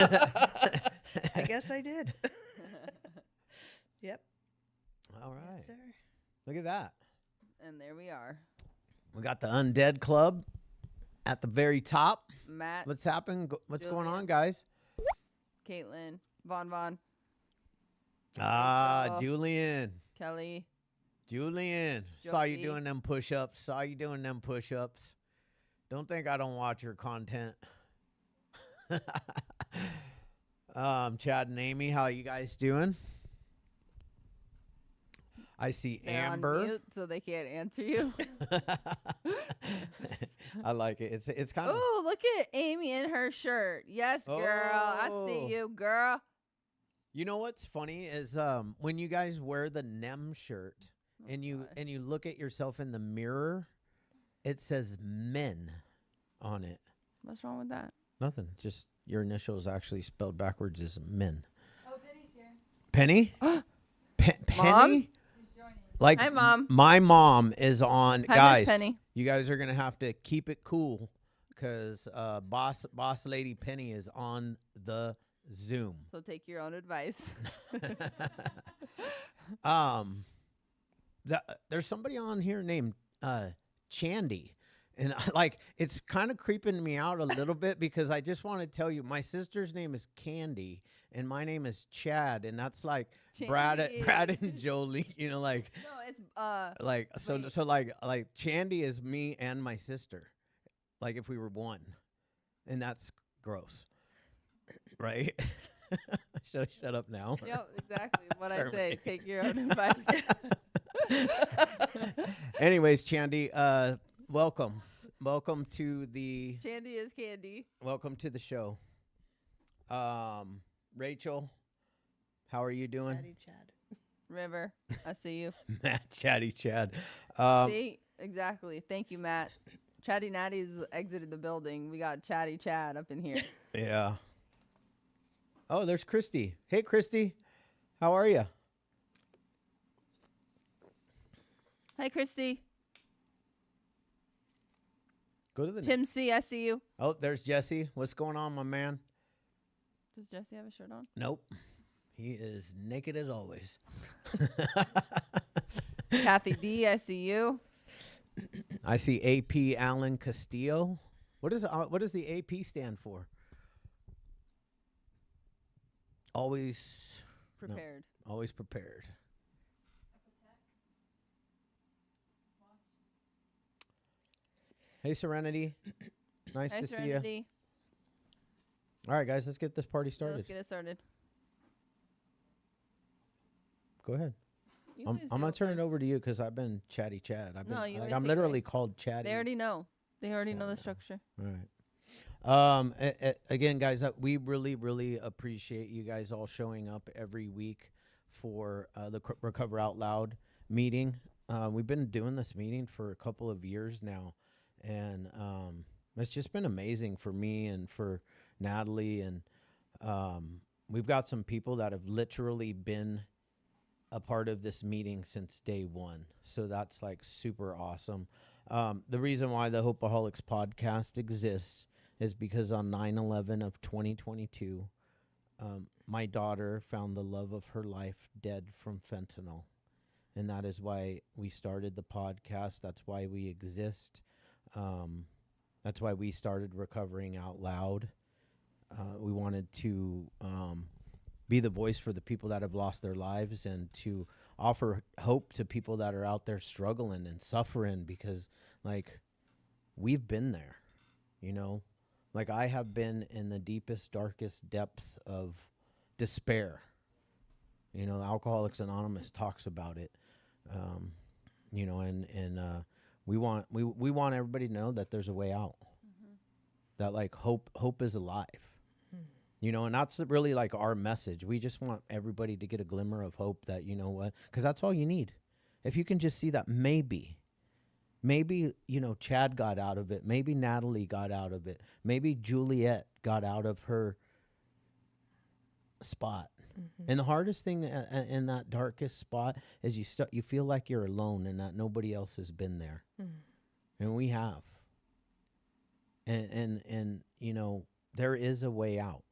I guess I did. Yep. All right. Yes, sir. Look at that. And there we are. We got the Undead Club at the very top. Matt, What's happening? What's going Julia. on, guys? Caitlin, Von, Ah, Rachel. Julian. Kelly. Julian. Saw you Joey. doing them push-ups. Don't think I don't watch your content. Chad and Amy, how you guys doing? I see They're on Amber. mute, so they can't answer you. I like it. It's kind of. Oh, look at Amy in her shirt. Yes, girl. I Oh. see you, girl. You know what's funny is when you guys wear the NEM shirt and you look at yourself in the mirror, it says men on it. What's wrong with that? Nothing. Just your initials actually spelled backwards is men. Oh, Penny's here. Penny? Penny? Mom? She's joining. Like Hi, Mom. my mom is on. Hi, Guys, Miss Penny. you guys are gonna have to keep it cool because boss lady Penny is on the Zoom. So take your own advice. There's somebody on here named Chandy, and like it's kind of creeping me out a little bit because I just want to tell you my sister's name is Candy and my name is Chad, and that's like Brad Chandy. and Jolie, you know, like No, it's like so Wait. so like Chandy is me and my sister, like if we were one, and that's gross, right? Shut up now. Yep, exactly what I say. Terminate. Take your own advice. Anyways, Chandy, welcome to the Shandy is candy. show. Rachel, how are you doing? Chatty Chad. River, I see you. Matt, Chatty Chad. See? Exactly. Thank you, Matt. Chatty Natty's exited the building. We got Chatty Chad up in here. Yeah. Oh, there's Christy. Hey, Christy, how are you? Hey, Christy. Go to the. Tim C, I see you. Oh, there's Jesse. What's going on, my man? Does Jesse have a shirt on? Nope. He is naked as always. Kathy D, I see you. I see AP Allen Castillo. What does the AP stand for? Always Prepared. always prepared. Hey, Serenity. Nice Hi, to see you. Serenity. All right, guys, let's get this party So started. let's get it started. Go ahead. You I'm guys gonna go turn first. it over to you because I've been Chatty Chad. I've been No, you like, may I'm take literally mine. called Chatty. They already know. They already know the Yeah. structure. All right. Again, guys, we really appreciate you guys all showing up every week for the Recover Out Loud meeting. We've been doing this meeting for a couple of years now, and it's just been amazing for me and for Natalie, and we've got some people that have literally been a part of this meeting since day one. So that's like super awesome. The reason why the Hopeaholics podcast exists is because on 9/11 of 2022, my daughter found the love of her life dead from fentanyl. And that is why we started the podcast. That's why we exist. That's why we started Recovering Out Loud. We wanted to be the voice for the people that have lost their lives and to offer hope to people that are out there struggling and suffering, because like we've been there, you know, like I have been in the deepest, darkest depths of despair. You know, Alcoholics Anonymous talks about it. You know, and we want everybody to know that there's a way out. That like hope is alive. You know, and that's really like our message. We just want everybody to get a glimmer of hope that, you know what, because that's all you need. If you can just see that maybe, you know, Chad got out of it. Maybe Natalie got out of it. Maybe Juliet got out of her spot. And the hardest thing in that darkest spot is you feel like you're alone and that nobody else has been there. And we have. And you know, there is a way out.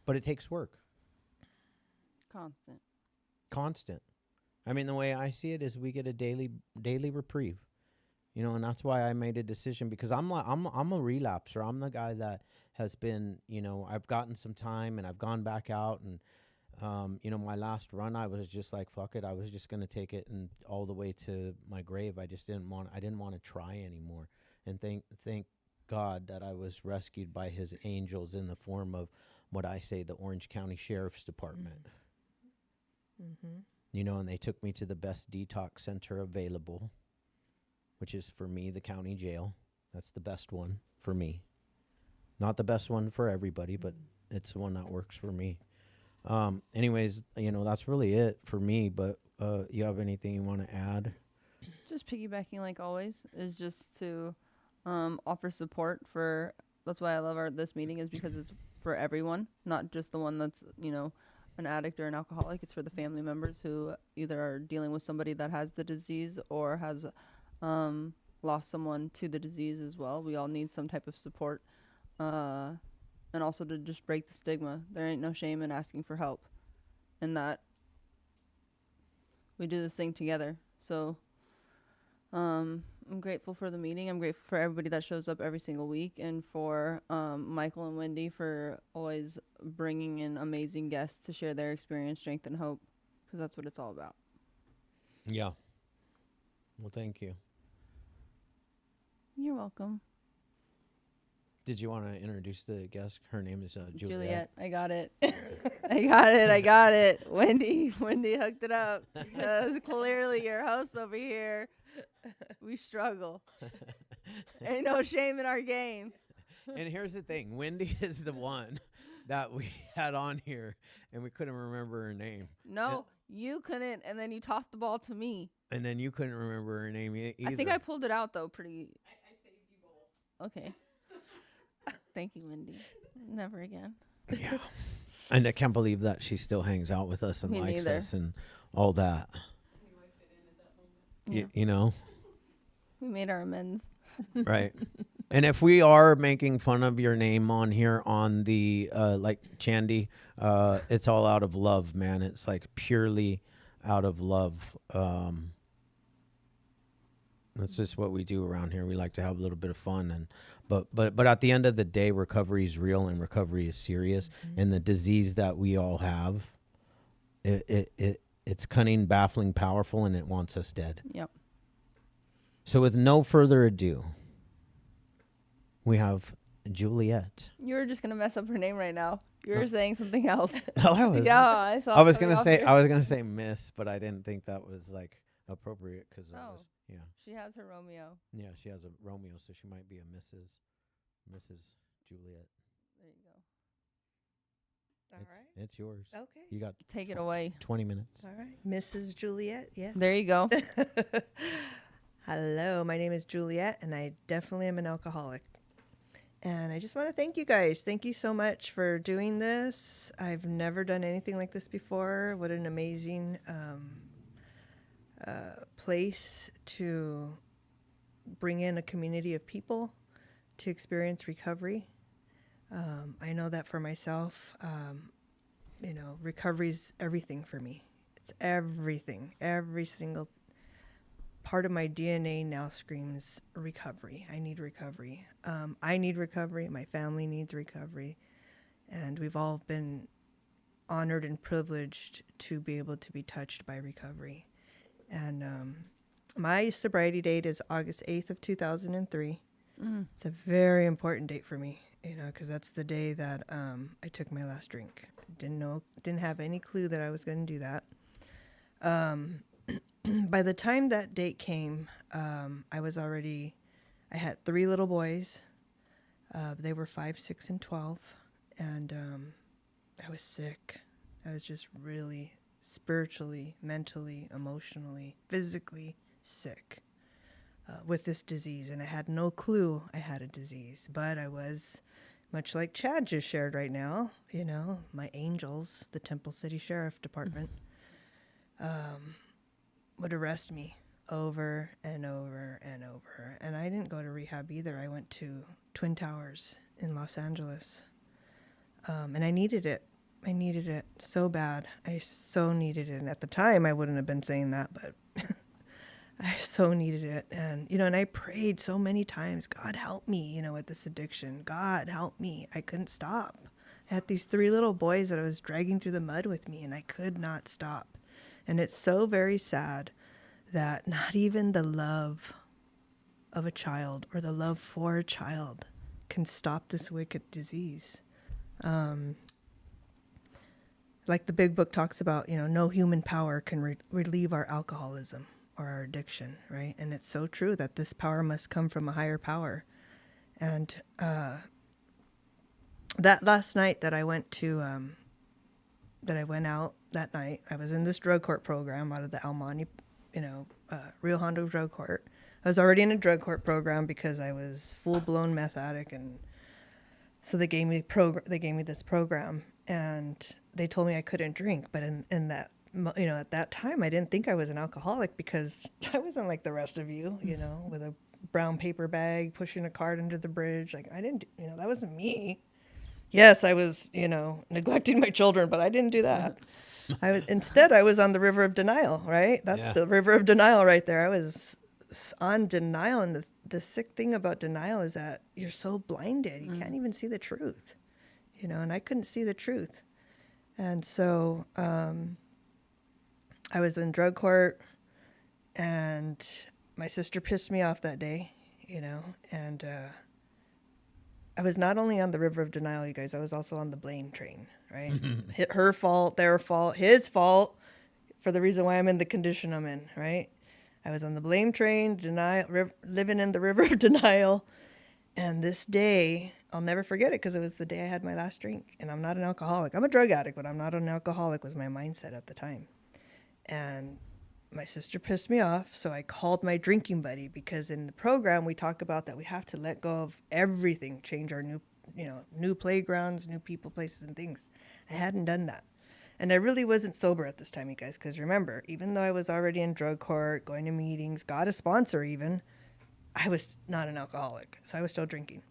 But it takes work. Constant. I mean, the way I see it is we get a daily reprieve. You know, and that's why I made a decision, because I'm a relapser. I'm the guy that has been, you know, I've gotten some time and I've gone back out, and you know, my last run, I was just like, fuck it. I was just going to take it and all the way to my grave. I didn't want to try anymore. And thank God that I was rescued by his angels in the form of what I say, the Orange County Sheriff's Department. Mm-hmm. You know, and they took me to the best detox center available, which is for me, the county jail. That's the best one for me. Not the best one for everybody, but it's the one that works for me. Anyways, you know, that's really it for me, but you have anything you want to add? Just piggybacking like always is just to offer support for, that's why I love this meeting, is because it's for everyone, not just the one that's, you know, an addict or an alcoholic. It's for the family members who either are dealing with somebody that has the disease or has lost someone to the disease as well. We all need some type of support, and also to just break the stigma. There ain't no shame in asking for help, and that we do this thing together. So I'm grateful for the meeting. I'm grateful for everybody that shows up every single week, and for Michael and Wendy for always bringing in amazing guests to share their experience, strength, and hope, because that's what it's all about. Yeah. Well, thank you. You're welcome. Did you want to introduce the guest? Her name is Juliet. I got it. I got it. Wendy hooked it up. Because clearly your host over here, we struggle. Ain't no shame in our game. And here's the thing. Wendy is the one that we had on here, and we couldn't remember her name. No, you couldn't, and then you tossed the ball to me. And then you couldn't remember her name either. I think I pulled it out, though, pretty... I saved you both. Okay. Thank you, Wendy. Never again. Yeah. And I can't believe that she still hangs out with us and Me likes neither. us and all that. Yeah. You know? We made our amends. Right. And if we are making fun of your name on here on the, like Chandy, it's all out of love, man. It's like purely out of love. That's just what we do around here. We like to have a little bit of fun, and but at the end of the day, recovery is real and recovery is serious. Mm-hmm. And the disease that we all have, it's cunning, baffling, powerful, and it wants us dead. Yep. So with no further ado, we have Juliet. You were just gonna mess up her name right now. You were saying something else. Oh, I was. Yeah, I saw. I was gonna say Miss, but I didn't think that was like appropriate because Oh. Yeah. She has her Romeo. Yeah, she has a Romeo, so she might be a Mrs. Juliet. There you go. All right. It's yours. Okay. You got Take it away. 20 minutes. All right. Mrs. Juliet. Yeah. There you go. Hello. My name is Juliet, and I definitely am an alcoholic. And I just want to thank you guys. Thank you so much for doing this. I've never done anything like this before. What an amazing place to bring in a community of people to experience recovery. I know that for myself, recovery's everything for me. It's everything. Every single part of my DNA now screams recovery. I need recovery. I need recovery. My family needs recovery. And we've all been honored and privileged to be able to be touched by recovery. And my sobriety date is August 8th of 2003. Mm. It's a very important date for me, because that's the day that I took my last drink. Didn't have any clue that I was going to do that. By the time that date came, I had 3 little boys. They were 5, 6, and 12. And I was sick. I was just really spiritually, mentally, emotionally, physically sick with this disease. And I had no clue I had a disease. But I was, much like Chad just shared right now, my angels, the Temple City Sheriff Department, would arrest me over and over and over. And I didn't go to rehab either. I went to Twin Towers in Los Angeles. And I needed it. I needed it so bad. I so needed it. And at the time, I wouldn't have been saying that, but I so needed it. And, and I prayed so many times, God, help me, with this addiction. God, help me. I couldn't stop. I had these 3 little boys that I was dragging through the mud with me, and I could not stop. And it's so very sad that not even the love of a child or the love for a child can stop this wicked disease. Like the big book talks about, no human power can relieve our alcoholism or our addiction, right? And it's so true that this power must come from a higher power. And that last night that I went to, that I went out that night, I was in this drug court program out of the Almani, Rio Hondo drug court. I was already in a drug court program because I was full-blown meth addict, and so they gave me this program, and they told me I couldn't drink. But in that, at that time, I didn't think I was an alcoholic because I wasn't like the rest of you, with a brown paper bag, pushing a cart under the bridge. Like I didn't, that wasn't me. Yes, I was, neglecting my children, but I didn't do that. Instead, I was on the river of denial, right? That's the river of denial right there. I was on denial, and the sick thing about denial is that you're so blinded. You can't even see the truth, and I couldn't see the truth. And so I was in drug court, and my sister pissed me off that day, and I was not only on the river of denial, you guys, I was also on the blame train, right? Her fault, their fault, his fault for the reason why I'm in the condition I'm in, right? I was on the blame train, living in the river of denial. And this day, I'll never forget it because it was the day I had my last drink. And I'm not an alcoholic. I'm a drug addict, but I'm not an alcoholic was my mindset at the time. And my sister pissed me off, so I called my drinking buddy, because in the program we talk about that we have to let go of everything, change our new playgrounds, new people, places, and things. I hadn't done that. And I really wasn't sober at this time, you guys, because remember, even though I was already in drug court, going to meetings, got a sponsor even, I was not an alcoholic, so I was still drinking.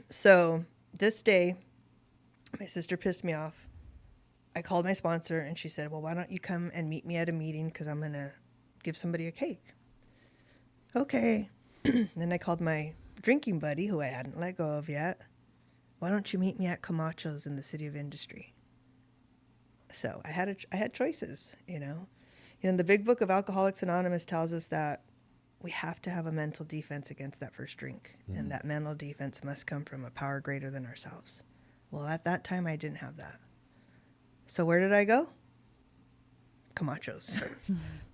So this day, my sister pissed me off. I called my sponsor, and she said, well, why don't you come and meet me at a meeting, because I'm going to give somebody a cake. Okay. Then I called my drinking buddy, who I hadn't let go of yet. Why don't you meet me at Camacho's in the City of Industry? So I had choices, the big book of Alcoholics Anonymous tells us that we have to have a mental defense against that first drink. And that mental defense must come from a power greater than ourselves. Well, at that time, I didn't have that. So where did I go? Camacho's.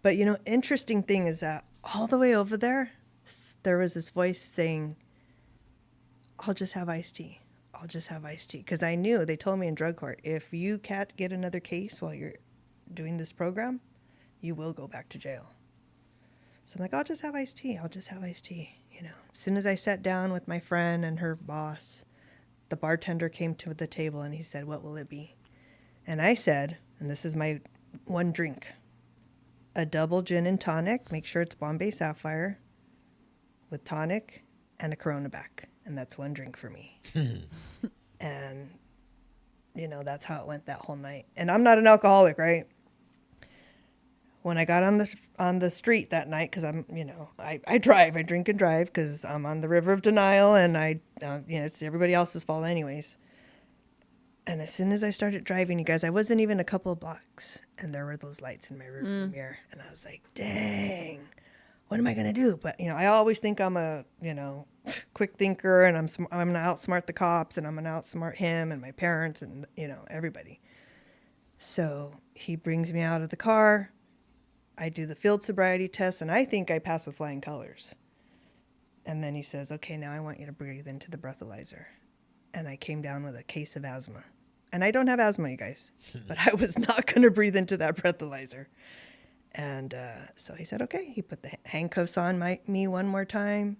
But, interesting thing is that all the way over there was this voice saying, I'll just have iced tea. I'll just have iced tea. Because I knew, they told me in drug court, if you can't get another case while you're doing this program, you will go back to jail. So I'm like, I'll just have iced tea. I'll just have iced tea. As soon as I sat down with my friend and her boss, the bartender came to the table and he said, what will it be? And I said, and this is my one drink, a double gin and tonic. Make sure it's Bombay Sapphire with tonic and a Corona back. And that's one drink for me. And, that's how it went that whole night. And I'm not an alcoholic, right? When I got on the street that night, because I'm, I drive, I drink and drive because I'm on the river of denial, and it's everybody else's fault anyways. And as soon as I started driving, you guys, I wasn't even a couple of blocks, and there were those lights in my rearview mirror, and I was like, dang, what am I going to do? But, I always think I'm a, quick thinker, and I'm going to outsmart the cops, and I'm going to outsmart him and my parents and, everybody. So he brings me out of the car. I do the field sobriety test, and I think I passed with flying colors. And then he says, okay, now I want you to breathe into the breathalyzer. And I came down with a case of asthma. And I don't have asthma, you guys, but I was not going to breathe into that breathalyzer. And so he said, okay. He put the handcuffs on me one more time,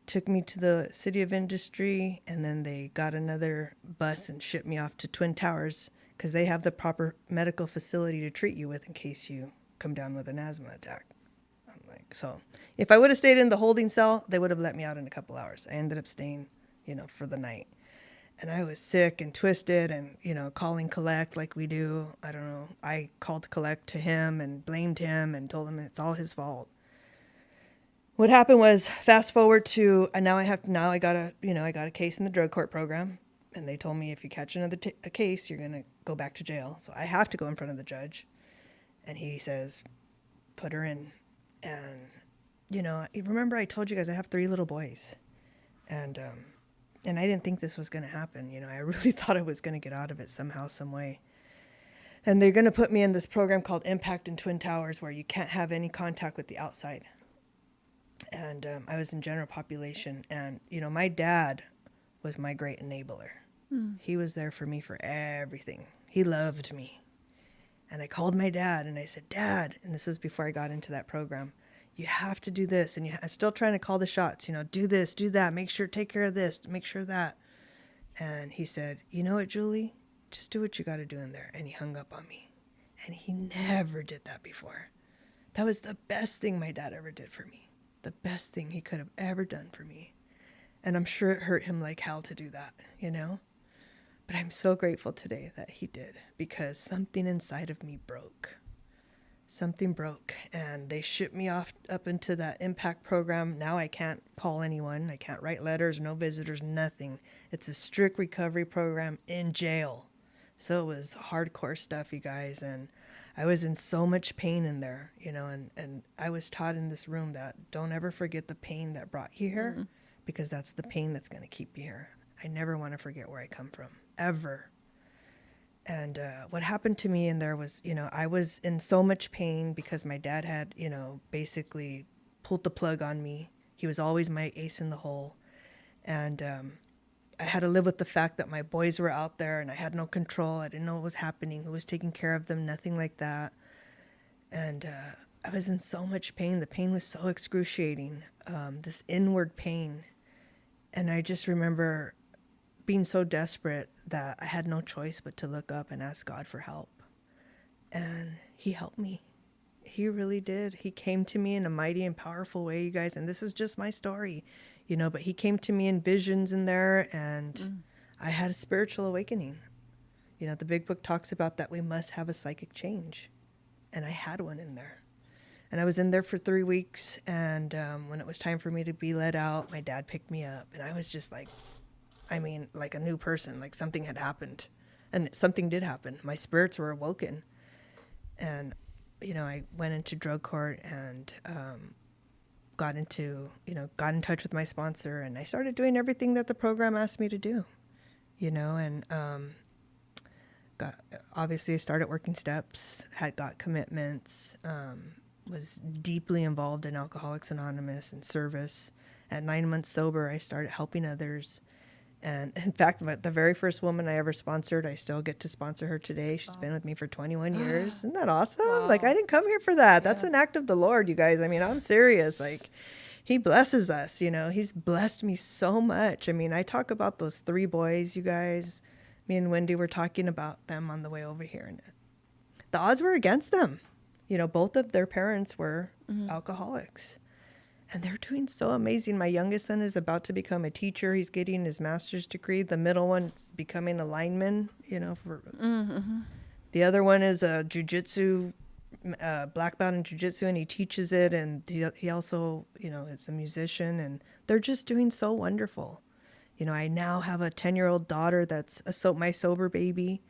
took me to the City of Industry, and then they got another bus and shipped me off to Twin Towers because they have the proper medical facility to treat you with in case you come down with an asthma attack. I'm like, so if I would have stayed in the holding cell, they would have let me out in a couple hours. I ended up staying, for the night. And I was sick and twisted and, calling collect like we do. I don't know. I called collect to him and blamed him and told him it's all his fault. What happened was, fast forward to, and now I got a case in the drug court program. And they told me if you catch another a case, you're going to go back to jail. So I have to go in front of the judge. And he says, put her in. And, remember I told you guys I have 3 little boys. And I didn't think this was going to happen. I really thought I was going to get out of it somehow, some way. And they're going to put me in this program called Impact in Twin Towers, where you can't have any contact with the outside. And I was in general population. And, my dad was my great enabler. He was there for me for everything. He loved me. And I called my dad and I said, Dad, and this was before I got into that program, you have to do this. And I'm still trying to call the shots, do this, do that, take care of this, make sure that. And he said, you know what, Julie, just do what you got to do in there. And he hung up on me. And he never did that before. That was the best thing my dad ever did for me. The best thing he could have ever done for me. And I'm sure it hurt him like hell to do that, But I'm so grateful today that he did, because something inside of me broke. Something broke, and they shipped me off up into that impact program. Now I can't call anyone. I can't write letters, no visitors, nothing. It's a strict recovery program in jail. So it was hardcore stuff, you guys, and I was in so much pain in there, and I was taught in this room that don't ever forget the pain that brought you here, because that's the pain that's going to keep you here. I never want to forget where I come from, ever. And what happened to me in there was, I was in so much pain because my dad had, basically pulled the plug on me. He was always my ace in the hole. And I had to live with the fact that my boys were out there and I had no control. I didn't know what was happening, who was taking care of them, nothing like that. And I was in so much pain. The pain was so excruciating, this inward pain. And I just remember being so desperate that I had no choice but to look up and ask God for help. And he helped me. He really did. He came to me in a mighty and powerful way, you guys. And this is just my story, but he came to me in visions in there, and I had a spiritual awakening. The big book talks about that we must have a psychic change. And I had one in there. And I was in there for 3 weeks. And when it was time for me to be let out, my dad picked me up. And I was just like a new person, like something had happened. And something did happen. My spirits were awoken. And, I went into drug court and got in touch with my sponsor. And I started doing everything that the program asked me to do, and obviously I started working steps, got commitments, was deeply involved in Alcoholics Anonymous and service. At 9 months sober, I started helping others. And in fact, the very first woman I ever sponsored, I still get to sponsor her today. She's been with me for 21 years. Isn't that awesome? Wow. Like, I didn't come here for that. That's an act of the Lord, you guys. I'm serious. Like, he blesses us, He's blessed me so much. I talk about those 3 boys, you guys. Me and Wendy were talking about them on the way over here. And the odds were against them. Both of their parents were alcoholics. And they're doing so amazing. My youngest son is about to become a teacher. He's getting his master's degree. The middle one's becoming a lineman, The other one is a jiu-jitsu, black belt in jiu-jitsu, and he teaches it. And he also, is a musician. And they're just doing so wonderful. I now have a 10-year-old daughter that's my sober baby.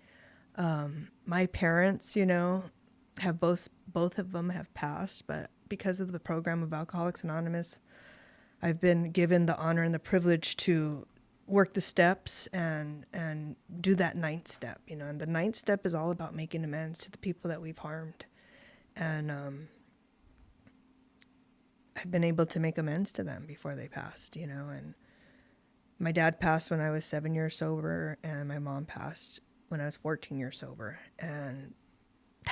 My parents, have both of them have passed, but because of the program of Alcoholics Anonymous, I've been given the honor and the privilege to work the steps and do that 9th step, and the 9th step is all about making amends to the people that we've harmed. And I've been able to make amends to them before they passed, and my dad passed when I was 7 years sober, and my mom passed when I was 14 years sober. And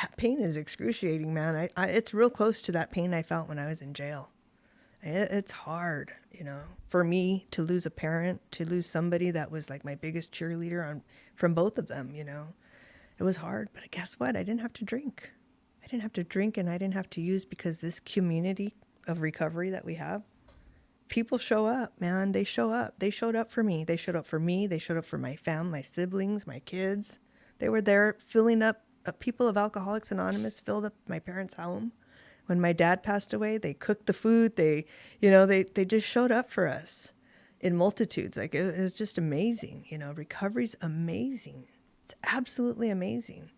that pain is excruciating, man. It's real close to that pain I felt when I was in jail. It's hard, for me to lose a parent, to lose somebody that was like my biggest cheerleader from both of them, It was hard, but guess what? I didn't have to drink. And I didn't have to use, because this community of recovery that we have people show up, man. They show up. They showed up for me. They showed up for me. They showed up for my family, my siblings, my kids. They were there filling up. People of Alcoholics Anonymous filled up my parents' home. When my dad passed away, they cooked the food. They just showed up for us in multitudes. Like, it was just amazing. Recovery's amazing. It's absolutely amazing.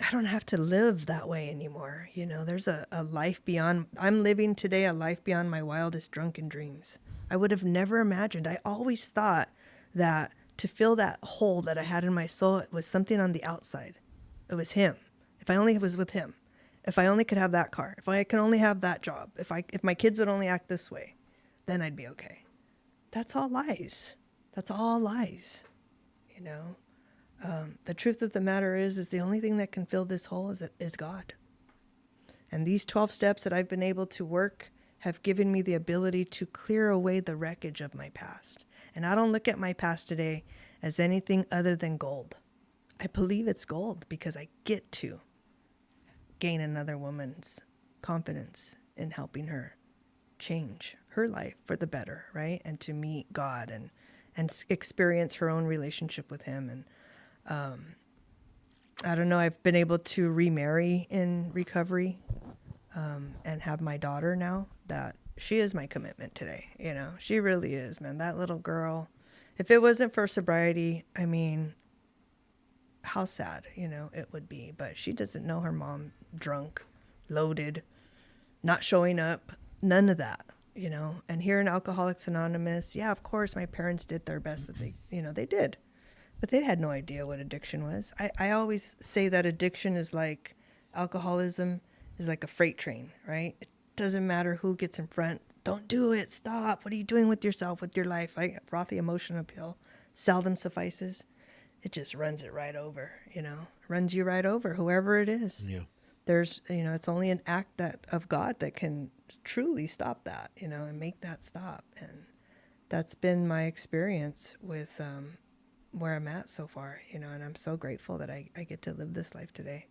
I don't have to live that way anymore. There's a life beyond. I'm living today a life beyond my wildest drunken dreams. I would have never imagined. I always thought that to fill that hole that I had in my soul, it was something on the outside. It was him. If I only was with him, if I only could have that car, if I could only have that job, if my kids would only act this way, then I'd be okay. That's all lies. That's all lies. The truth of the matter is the only thing that can fill this hole is God. And these 12 steps that I've been able to work have given me the ability to clear away the wreckage of my past. And I don't look at my past today as anything other than gold. I believe it's gold because I get to gain another woman's confidence in helping her change her life for the better, right? And to meet God and experience her own relationship with him. And I don't know, I've been able to remarry in recovery and have my daughter now. That she is my commitment today. She really is, man. That little girl, if it wasn't for sobriety, I mean, how sad, it would be. But she doesn't know her mom drunk, loaded, not showing up, none of that, And here in Alcoholics Anonymous, yeah, of course, my parents did their best that they did. But they had no idea what addiction was. I always say that addiction is like alcoholism is like a freight train, right? It doesn't matter who gets in front. Don't do it. Stop. What are you doing with yourself, with your life? I brought the emotion appeal. Seldom suffices. It just runs it right over, runs you right over, whoever it is. Yeah. There's, it's only an act of God that can truly stop that, and make that stop. And that's been my experience with where I'm at so far, and I'm so grateful that I get to live this life today.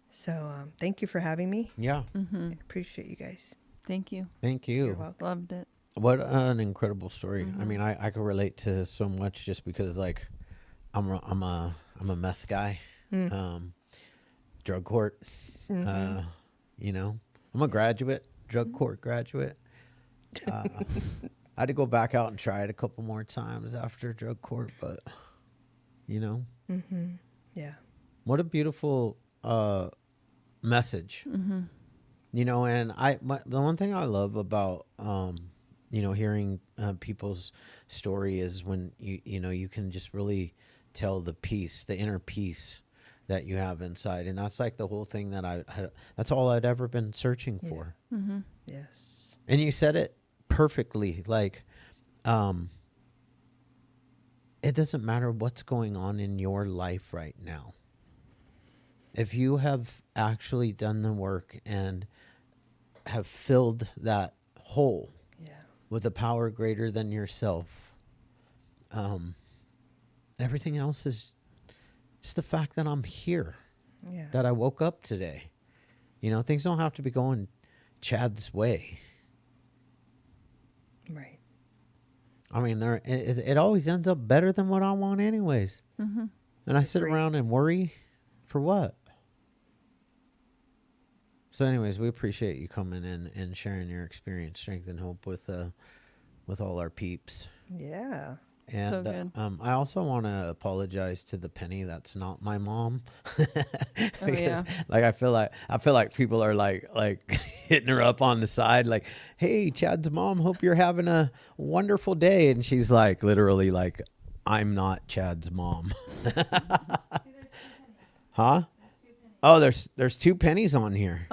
So thank you for having me. Yeah. Mm-hmm. I appreciate you guys. Thank you. Thank you. You're welcome. Loved it. What an incredible story. Mm-hmm. I mean, I could relate to so much just because, like, I'm a meth guy, drug court, I'm a graduate, drug court graduate. I had to go back out and try it a couple more times after drug court, but Mm-hmm. Yeah. What a beautiful message. Mm-hmm. And the one thing I love about hearing people's story is when you can just really tell the inner peace that you have inside, and that's like the whole thing that that's all I'd ever been searching for. Mm-hmm. Yes. And you said it perfectly, like it doesn't matter what's going on in your life right now. If you have actually done the work and have filled that hole with a power greater than yourself, everything else is just the fact that I'm here, that I woke up today. Things don't have to be going Chad's way. Right. I mean, it always ends up better than what I want anyways. Mm-hmm. And I sit around and worry for what? So anyways, we appreciate you coming in and sharing your experience, strength, and hope with all our peeps. Yeah. And So good. I also want to apologize to the Penny that's not my mom, because like I feel like people are like hitting her up on the side, like, "Hey, Chad's mom, hope you're having a wonderful day," and she's like, literally, like, "I'm not Chad's mom." Huh? Oh, there's two pennies on here.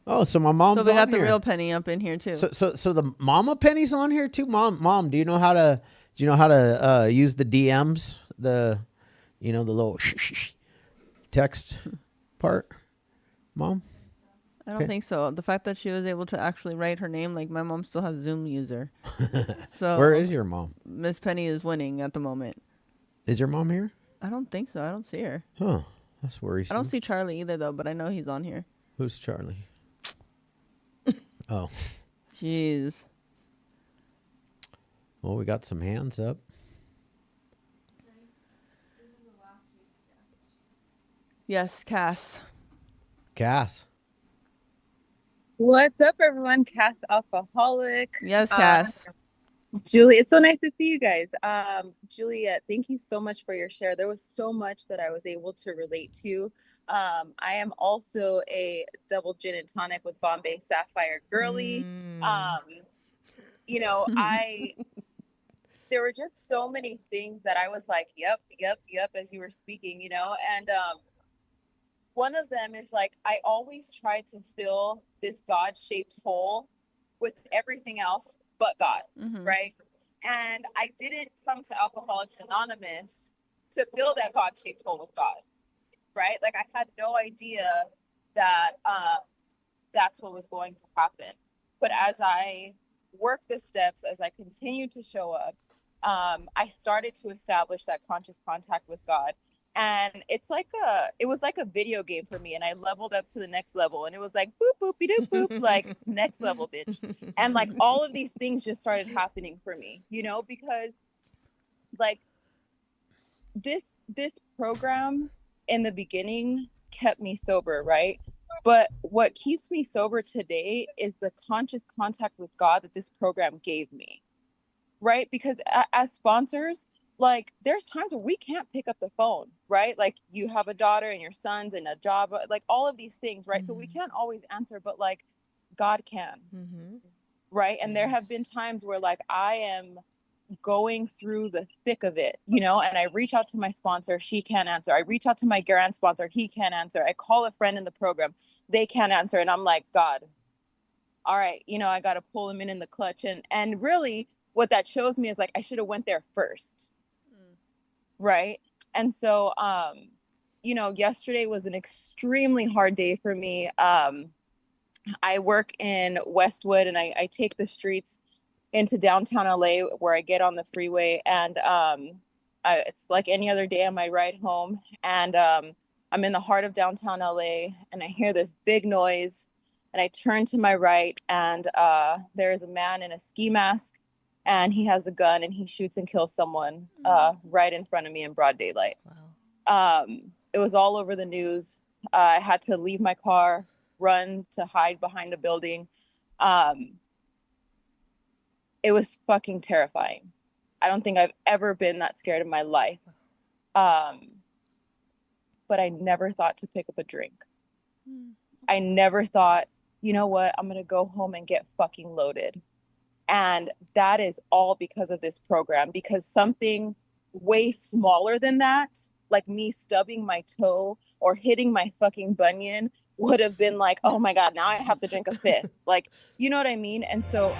Oh, so my mom's So we got on the here. real Penny up in here too. So the mama Penny's on here too. Mom, do you know how to use the DMs, the little text part, Mom? I don't think so. The fact that she was able to actually write her name, like my mom still has Zoom user. So Where is your mom? Miss Penny is winning at the moment. Is your mom here? I don't think so. I don't see her. Huh. That's worrisome. I don't see Charlie either though, but I know he's on here. Who's Charlie? Oh. Jeez. Well, we got some hands up. Yes, Cass. Cass. What's up, everyone? Cass Alcoholic. Yes, Cass. Julie, it's so nice to see you guys. Juliet, thank you so much for your share. There was so much that I was able to relate to. I am also a double gin and tonic with Bombay Sapphire girly. You know, there were just so many things that I was like, yep, as you were speaking, you know, and one of them is like, I always try to fill this God-shaped hole with everything else but God, right? And I didn't come to Alcoholics Anonymous to fill that God-shaped hole with God, right? Like, I had no idea that that's what was going to happen. But as I worked the steps, as I continued to show up, I started to establish that conscious contact with God. And it was like a video game for me. And I leveled up to the next level. And it was like, boop, boopy doop, boop, like next level, bitch. And like all of these things just started happening for me, you know, because like this program in the beginning kept me sober, right? But what keeps me sober today is the conscious contact with God that this program gave me, right? Because as sponsors, like there's times where we can't pick up the phone, right? Like you have a daughter and your sons and a job, like all of these things, right? So we can't always answer, but like God can, right? And there have been times where like I am going through the thick of it, you know, and I reach out to my sponsor, she can't answer. I reach out to my grand sponsor, he can't answer. I call a friend in the program, they can't answer. And I'm like, God, all right, you know, I got to pull him in the clutch. And really what that shows me is like, I should have went there first. Right. And so, you know, yesterday was an extremely hard day for me. I work in Westwood and I take the streets into downtown LA where I get on the freeway. And it's like any other day on my ride home. And I'm in the heart of downtown LA and I hear this big noise and I turn to my right and there's a man in a ski mask. And he has a gun and he shoots and kills someone right in front of me in broad daylight. Wow. It was all over the news. I had to leave my car, run to hide behind a building. It was fucking terrifying. I don't think I've ever been that scared in my life. But I never thought to pick up a drink. I never thought, you know what, I'm going to go home and get fucking loaded. And that is all because of this program, because something way smaller than that, like me stubbing my toe or hitting my fucking bunion would have been like, oh my God, now I have to drink a fifth. Like, you know what I mean? And so,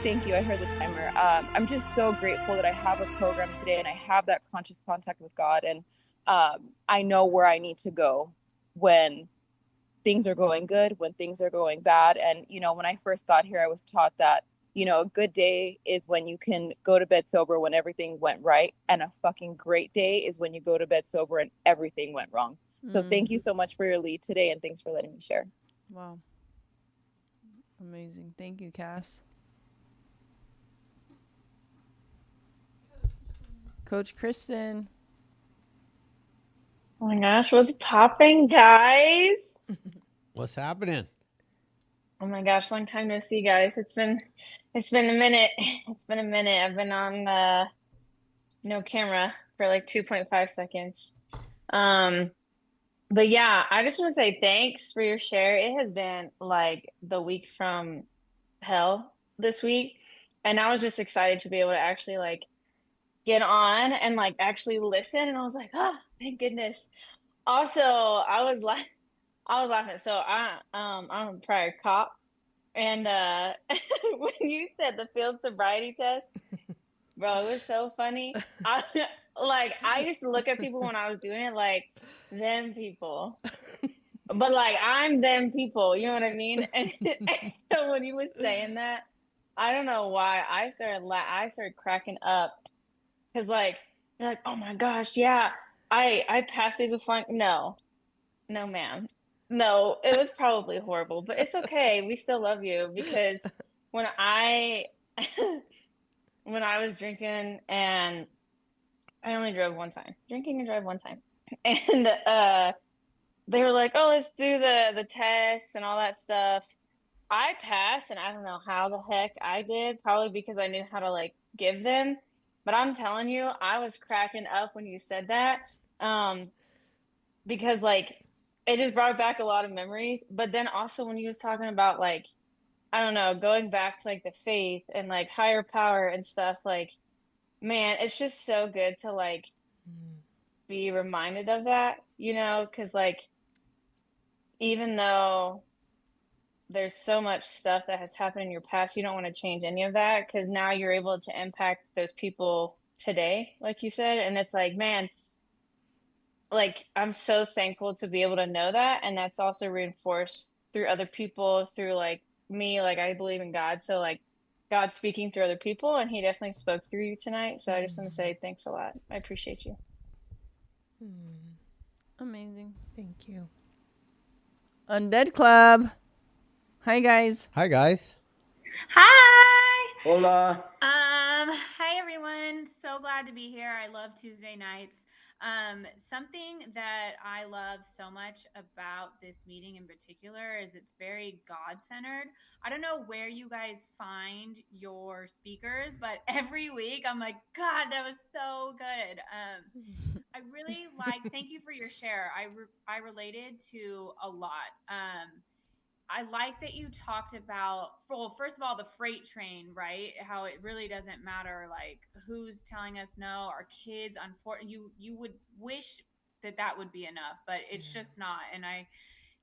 thank you. I heard the timer. I'm just so grateful that I have a program today and I have that conscious contact with God. And I know where I need to go when things are going good, when things are going bad. And, you know, when I first got here, I was taught that, you know, a good day is when you can go to bed sober when everything went right. And a fucking great day is when you go to bed sober and everything went wrong. So thank you so much for your lead today. And thanks for letting me share. Wow. Amazing. Thank you, Cass. Coach Kristen. Oh my gosh, what's popping, guys? What's happening? Oh my gosh, long time no see, guys. It's been a minute. It's been a minute. I've been on no camera for like 2.5 seconds. But yeah, I just want to say thanks for your share. It has been like the week from hell this week. And I was just excited to be able to actually like get on and like actually listen. And I was like, oh, thank goodness. Also, I was laughing. So I'm a prior cop. And when you said the field sobriety test, bro, it was so funny. I used to look at people when I was doing it like them people. But like I'm them people, you know what I mean? And so when you were saying that, I don't know why I started cracking up. Cause like you're like, oh my gosh, yeah, I passed these with fun. No, ma'am. No, it was probably horrible, but it's okay. We still love you because when I when I was drinking, and I only drove one time. Drinking and drive one time. And they were like, "Oh, let's do the tests and all that stuff." I passed, and I don't know how the heck I did, probably because I knew how to like give them. But I'm telling you, I was cracking up when you said that. Um, because like it just brought back a lot of memories. But then also when you was talking about like, I don't know, going back to like the faith and like higher power and stuff, like, man, it's just so good to like be reminded of that, you know, because like even though there's so much stuff that has happened in your past, you don't want to change any of that because now you're able to impact those people today, like you said. And it's like, man, like I'm so thankful to be able to know that. And that's also reinforced through other people, through like me, like I believe in God. So like God speaking through other people, and he definitely spoke through you tonight. So I just want to say thanks a lot. I appreciate you. Amazing. Thank you. Undead Club. Hi, guys. Hi, guys. Hi. Hola. Hi everyone. So glad to be here. I love Tuesday nights. Something that I love so much about this meeting in particular is it's very God-centered. I don't know where you guys find your speakers, but every week I'm like, God, that was so good. I really like. Thank you for your share. I related to a lot. I like that you talked about, well, first of all, the freight train, right? How it really doesn't matter, like who's telling us no. Our kids, unfortunately, you would wish that that would be enough, but it's just not. And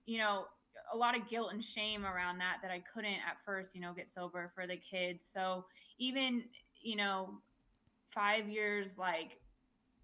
you know, a lot of guilt and shame around that I couldn't at first, get sober for the kids. So even, 5 years, like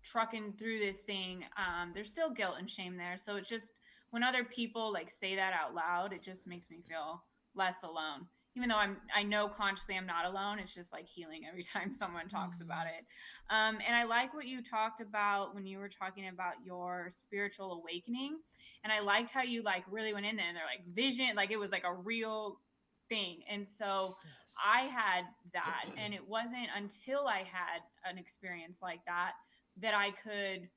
trucking through this thing, there's still guilt and shame there. So it's just when other people like say that out loud, it just makes me feel less alone. Even though I know consciously I'm not alone, it's just like healing every time someone talks about it. And I like what you talked about when you were talking about your spiritual awakening. And I liked how you like really went in there and they're like vision, like it was like a real thing. And so I had that, and it wasn't until I had an experience like that I could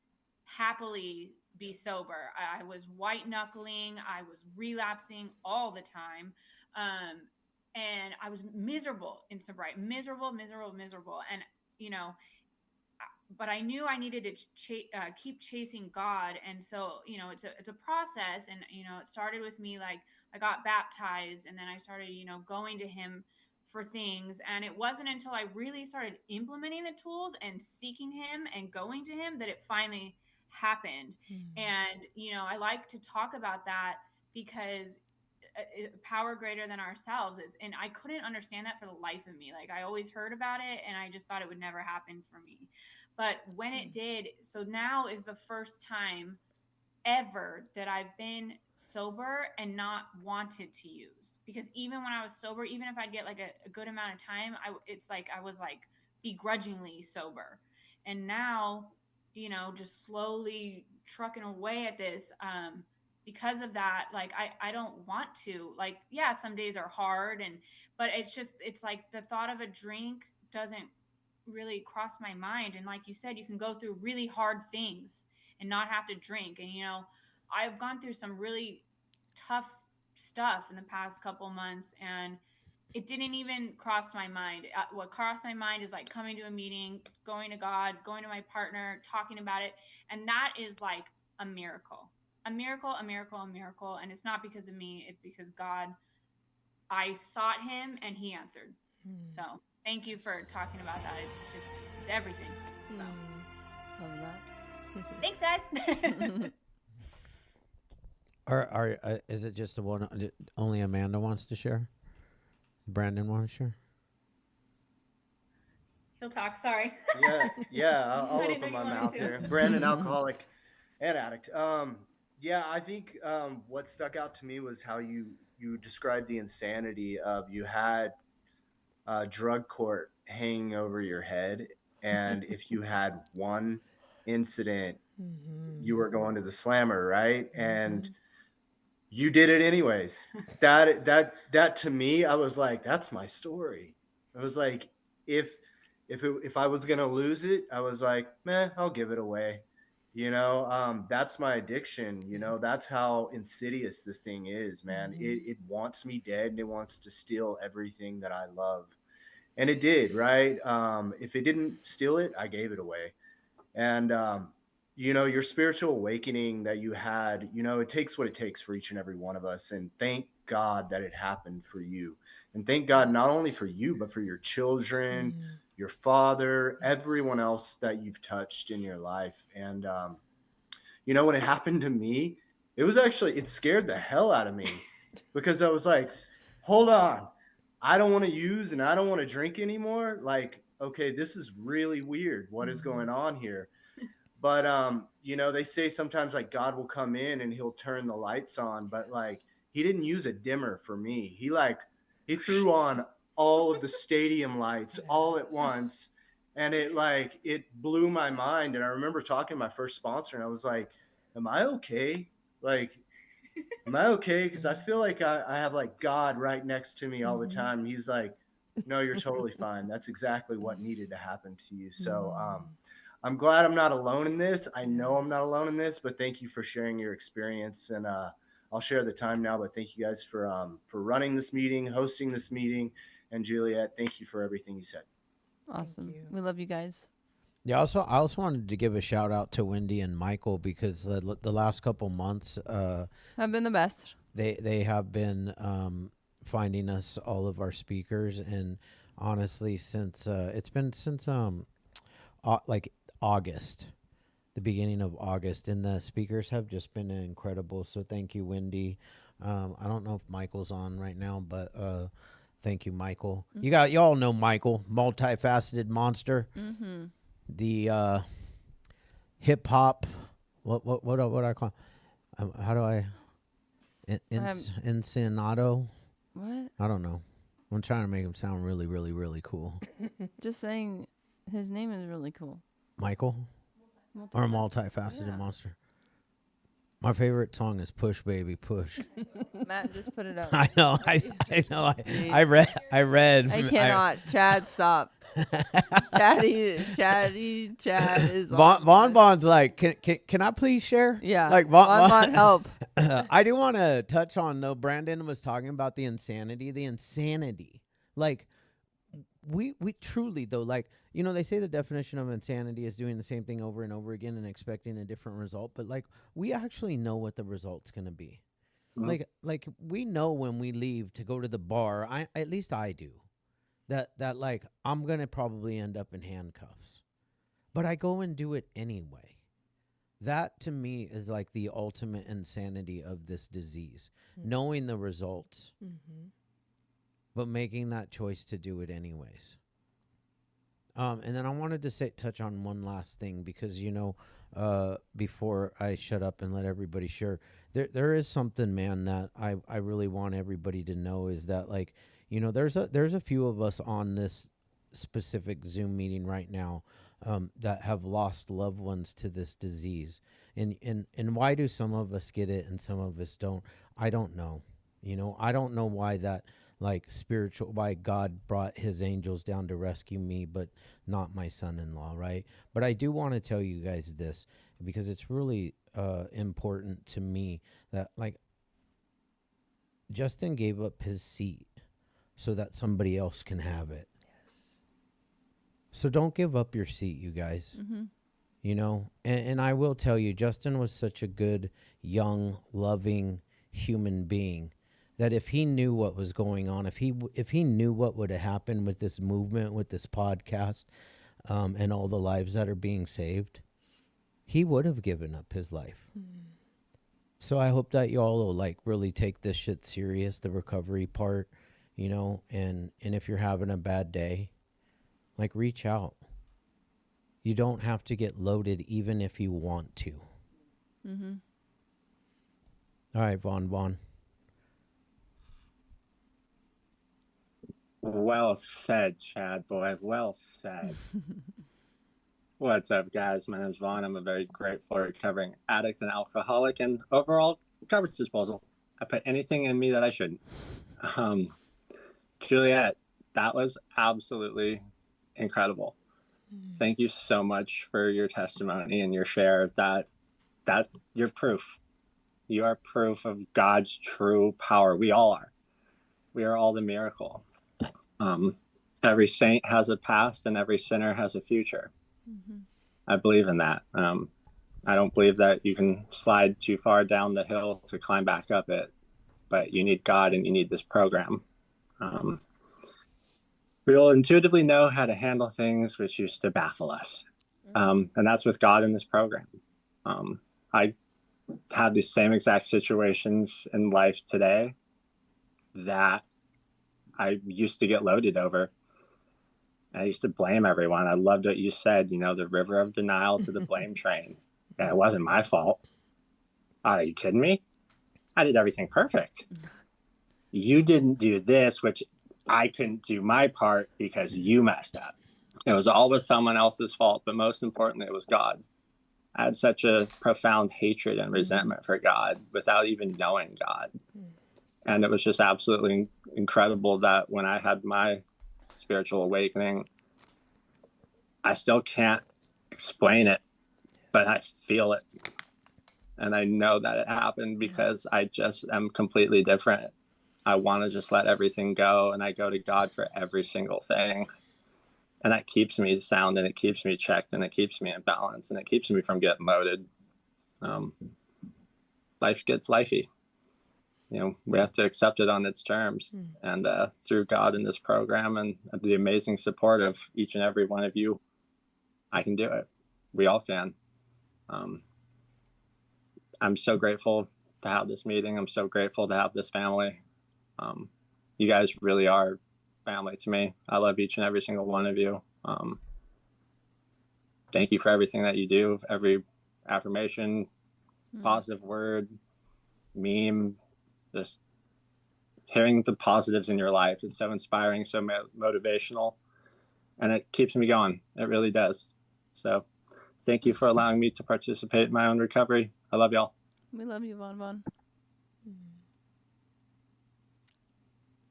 happily be sober. I was white knuckling, I was relapsing all the time. And I was miserable in sobriety, miserable. And, you know, but I knew I needed to keep chasing God. And so, it's a process. And, it started with me, like I got baptized, and then I started, going to him for things. And it wasn't until I really started implementing the tools and seeking him and going to him that it finally happened. And, I like to talk about that because power greater than ourselves is, and I couldn't understand that for the life of me. Like I always heard about it and I just thought it would never happen for me. But when it did, so now is the first time ever that I've been sober and not wanted to use. Because even when I was sober, even if I'd get like a good amount of time, it's like I was like begrudgingly sober. And now, just slowly trucking away at this, because of that, like I don't want to, like, yeah, some days are hard, but it's like the thought of a drink doesn't really cross my mind. And like you said, you can go through really hard things and not have to drink. And I've gone through some really tough stuff in the past couple months, and it didn't even cross my mind. What crossed my mind is like coming to a meeting, going to God, going to my partner, talking about it. And that is like a miracle, a miracle, a miracle, a miracle. And it's not because of me, it's because God, I sought him and he answered. So thank you for talking about that. It's everything. So Love that. thanks, guys. Is it just the one only Amanda wants to share? Brandon wants to share? He'll talk. Sorry. Yeah. I'll I didn't open know my you wanted mouth to. here. Brandon, alcoholic and addict. Yeah, I think what stuck out to me was how you described the insanity of you had drug court hanging over your head, and if you had one incident, you were going to the slammer, right? And you did it anyways. That to me, I was like, that's my story. I was like, if I was gonna lose it, I was like, man, I'll give it away. That's my addiction. That's how insidious this thing is, man. It wants me dead, and it wants to steal everything that I love. And it did, right? If it didn't steal it, I gave it away. And your spiritual awakening that you had, it takes what it takes for each and every one of us. And thank God that it happened for you. And thank God not only for you, but for your children, your father, everyone else that you've touched in your life. And when it happened to me, it scared the hell out of me, because I was like, hold on, I don't want to use and I don't want to drink anymore. Like, okay, this is really weird. What is going on here? But they say sometimes like God will come in and he'll turn the lights on, but like he didn't use a dimmer for me. He threw on all of the stadium lights all at once, and it blew my mind. And I remember talking to my first sponsor, and I was like, am I okay? Like, am I okay? Because I feel like I have like God right next to me all the time. He's like, no, you're totally fine. That's exactly what needed to happen to you. So I'm glad I'm not alone in this. I know I'm not alone in this, but thank you for sharing your experience. And I'll share the time now, but thank you guys for running this meeting, hosting this meeting. And Juliet, thank you for everything you said. Awesome. We love you guys. Yeah. I also wanted to give a shout out to Wendy and Michael, because the last couple months have been the best. They have been finding us all of our speakers, and honestly, since it's been since like August, the beginning of August, and the speakers have just been incredible. So thank you, Wendy. I don't know if Michael's on right now, but thank you, Michael. You all know Michael, multifaceted monster. The hip hop. What I call? How do I? Ensenado. What? I don't know. I'm trying to make him sound really, really, really cool. Just saying, his name is really cool. Michael, or multifaceted monster. My favorite song is "Push Baby Push." Matt just put it up. I know. I know. I read. I cannot. Chad, stop. Chad is Bon's like, can I please share? Yeah. Like Bon, help. I do want to touch on, though. Brandon was talking about the insanity. Like, we truly, though, like, they say the definition of insanity is doing the same thing over and over again and expecting a different result. But like, we actually know what the result's going to be. Mm-hmm. Like we know when we leave to go to the bar, at least I do, that like, I'm going to probably end up in handcuffs, but I go and do it anyway. That to me is like the ultimate insanity of this disease, knowing the results, but making that choice to do it anyways. And then I wanted to touch on one last thing, because, before I shut up and let everybody share, there is something, man, that I really want everybody to know, is that, like, there's a few of us on this specific Zoom meeting right now that have lost loved ones to this disease. And why do some of us get it and some of us don't? I don't know. I don't know why that, like, why God brought his angels down to rescue me, but not my son-in-law, right? But I do want to tell you guys this, because it's really important to me that, like, Justin gave up his seat so that somebody else can have it. Yes. So don't give up your seat, you guys. And I will tell you, Justin was such a good, young, loving human being, that if he knew what was going on, if he knew what would have happened with this movement, with this podcast, and all the lives that are being saved, he would have given up his life. So I hope that y'all will, like, really take this shit serious, the recovery part, and if you're having a bad day, like, reach out. You don't have to get loaded, even if you want to. All right, Vaughn. Well said, Chad boy. Well said. What's up, guys? My name is Vaughn. I'm a very grateful recovering addict and alcoholic, and overall garbage disposal. I put anything in me that I shouldn't. Juliet, that was absolutely incredible. Thank you so much for your testimony and your share. That you're proof. You are proof of God's true power. We all are. We are all the miracle. Every saint has a past and every sinner has a future. I believe in that. I don't believe that you can slide too far down the hill to climb back up it, but you need God and you need this program. We will intuitively know how to handle things which used to baffle us. And that's with God in this program. I had the same exact situations in life today that I used to get loaded over. I used to blame everyone. I loved what you said, the river of denial to the blame train. And it wasn't my fault. Are you kidding me? I did everything perfect. You didn't do this, which I couldn't do my part because you messed up. It was always someone else's fault, but most importantly, it was God's. I had such a profound hatred and resentment for God without even knowing God. And it was just absolutely incredible that when I had my spiritual awakening, I still can't explain it, but I feel it. And I know that it happened because I just am completely different. I want to just let everything go, and I go to God for every single thing. And that keeps me sound, and it keeps me checked, and it keeps me in balance, and it keeps me from getting loaded. Life gets lifey. We have to accept it on its terms. And through God in this program and the amazing support of each and every one of you, I can do it. We all can. I'm so grateful to have this meeting. I'm so grateful to have this family. You guys really are family to me. I love each and every single one of you. Thank you for everything that you do, every affirmation, positive word, meme, just hearing the positives in your life. It's so inspiring, so motivational, and it keeps me going. It really does. So thank you for allowing me to participate in my own recovery. I love y'all. We love you, Von Von.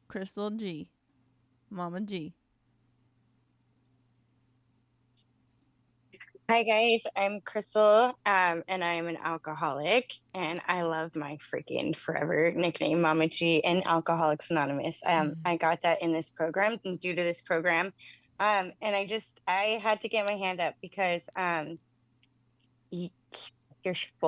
Crystal G. Mama G. Hi guys, I'm Crystal, and I'm an alcoholic, and I love my freaking forever nickname, Mama G, and Alcoholics Anonymous. I got that in this program, due to this program, and I had to get my hand up because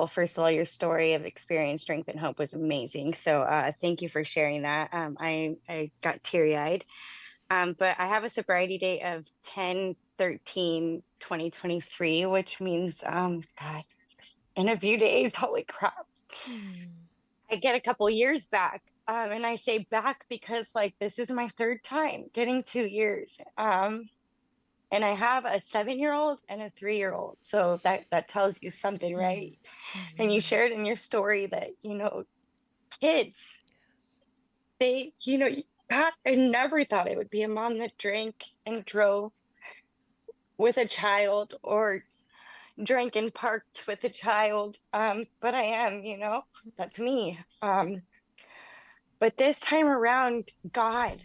first of all, your story of experience, strength, and hope was amazing. So thank you for sharing that. I got teary-eyed. But I have a sobriety date of 10/13/2023, which means, God, in a few days, holy crap. I get a couple years back. And I say back because this is my third time getting 2 years. And I have a 7-year-old and a 3-year-old. So that tells you something, right? And you shared in your story that, kids, they, God, I never thought I would be a mom that drank and drove with a child or drank and parked with a child. But I am, that's me. But this time around, God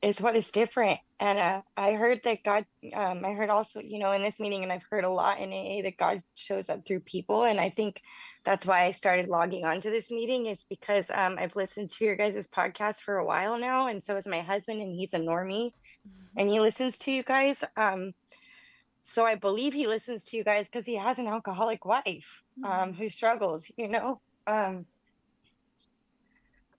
is what is different. And I heard that God, I heard also, in this meeting, and I've heard a lot in AA, that God shows up through people. And I think that's why I started logging onto this meeting, is because I've listened to your guys' podcast for a while now. And so is my husband, and he's a normie, and he listens to you guys. So I believe he listens to you guys because he has an alcoholic wife who struggles,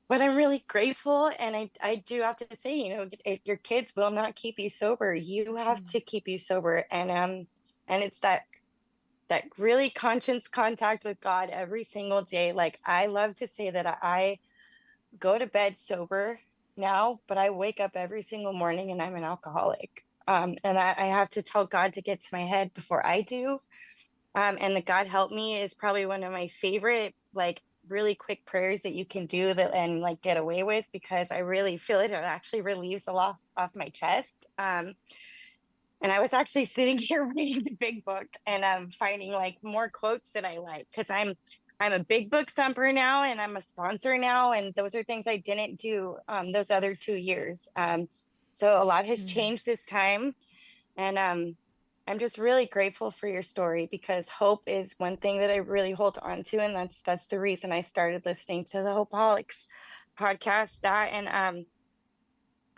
but I'm really grateful. And I do have to say, your kids will not keep you sober. You have to keep you sober. And it's that really conscious contact with God every single day. Like, I love to say that I go to bed sober now, but I wake up every single morning and I'm an alcoholic. And I have to tell God to get to my head before I do. And the God help me is probably one of my favorite, really quick prayers that you can do and get away with, because I really feel it actually relieves a lot off my chest. And I was actually sitting here reading the big book, and I'm finding more quotes that I like, because I'm I'm a big book thumper now, and I'm a sponsor now, and those are things I didn't do those other 2 years. So a lot has changed this time, and I'm just really grateful for your story, because hope is one thing that I really hold on to, and that's the reason I started listening to the Hopeaholics podcast. That and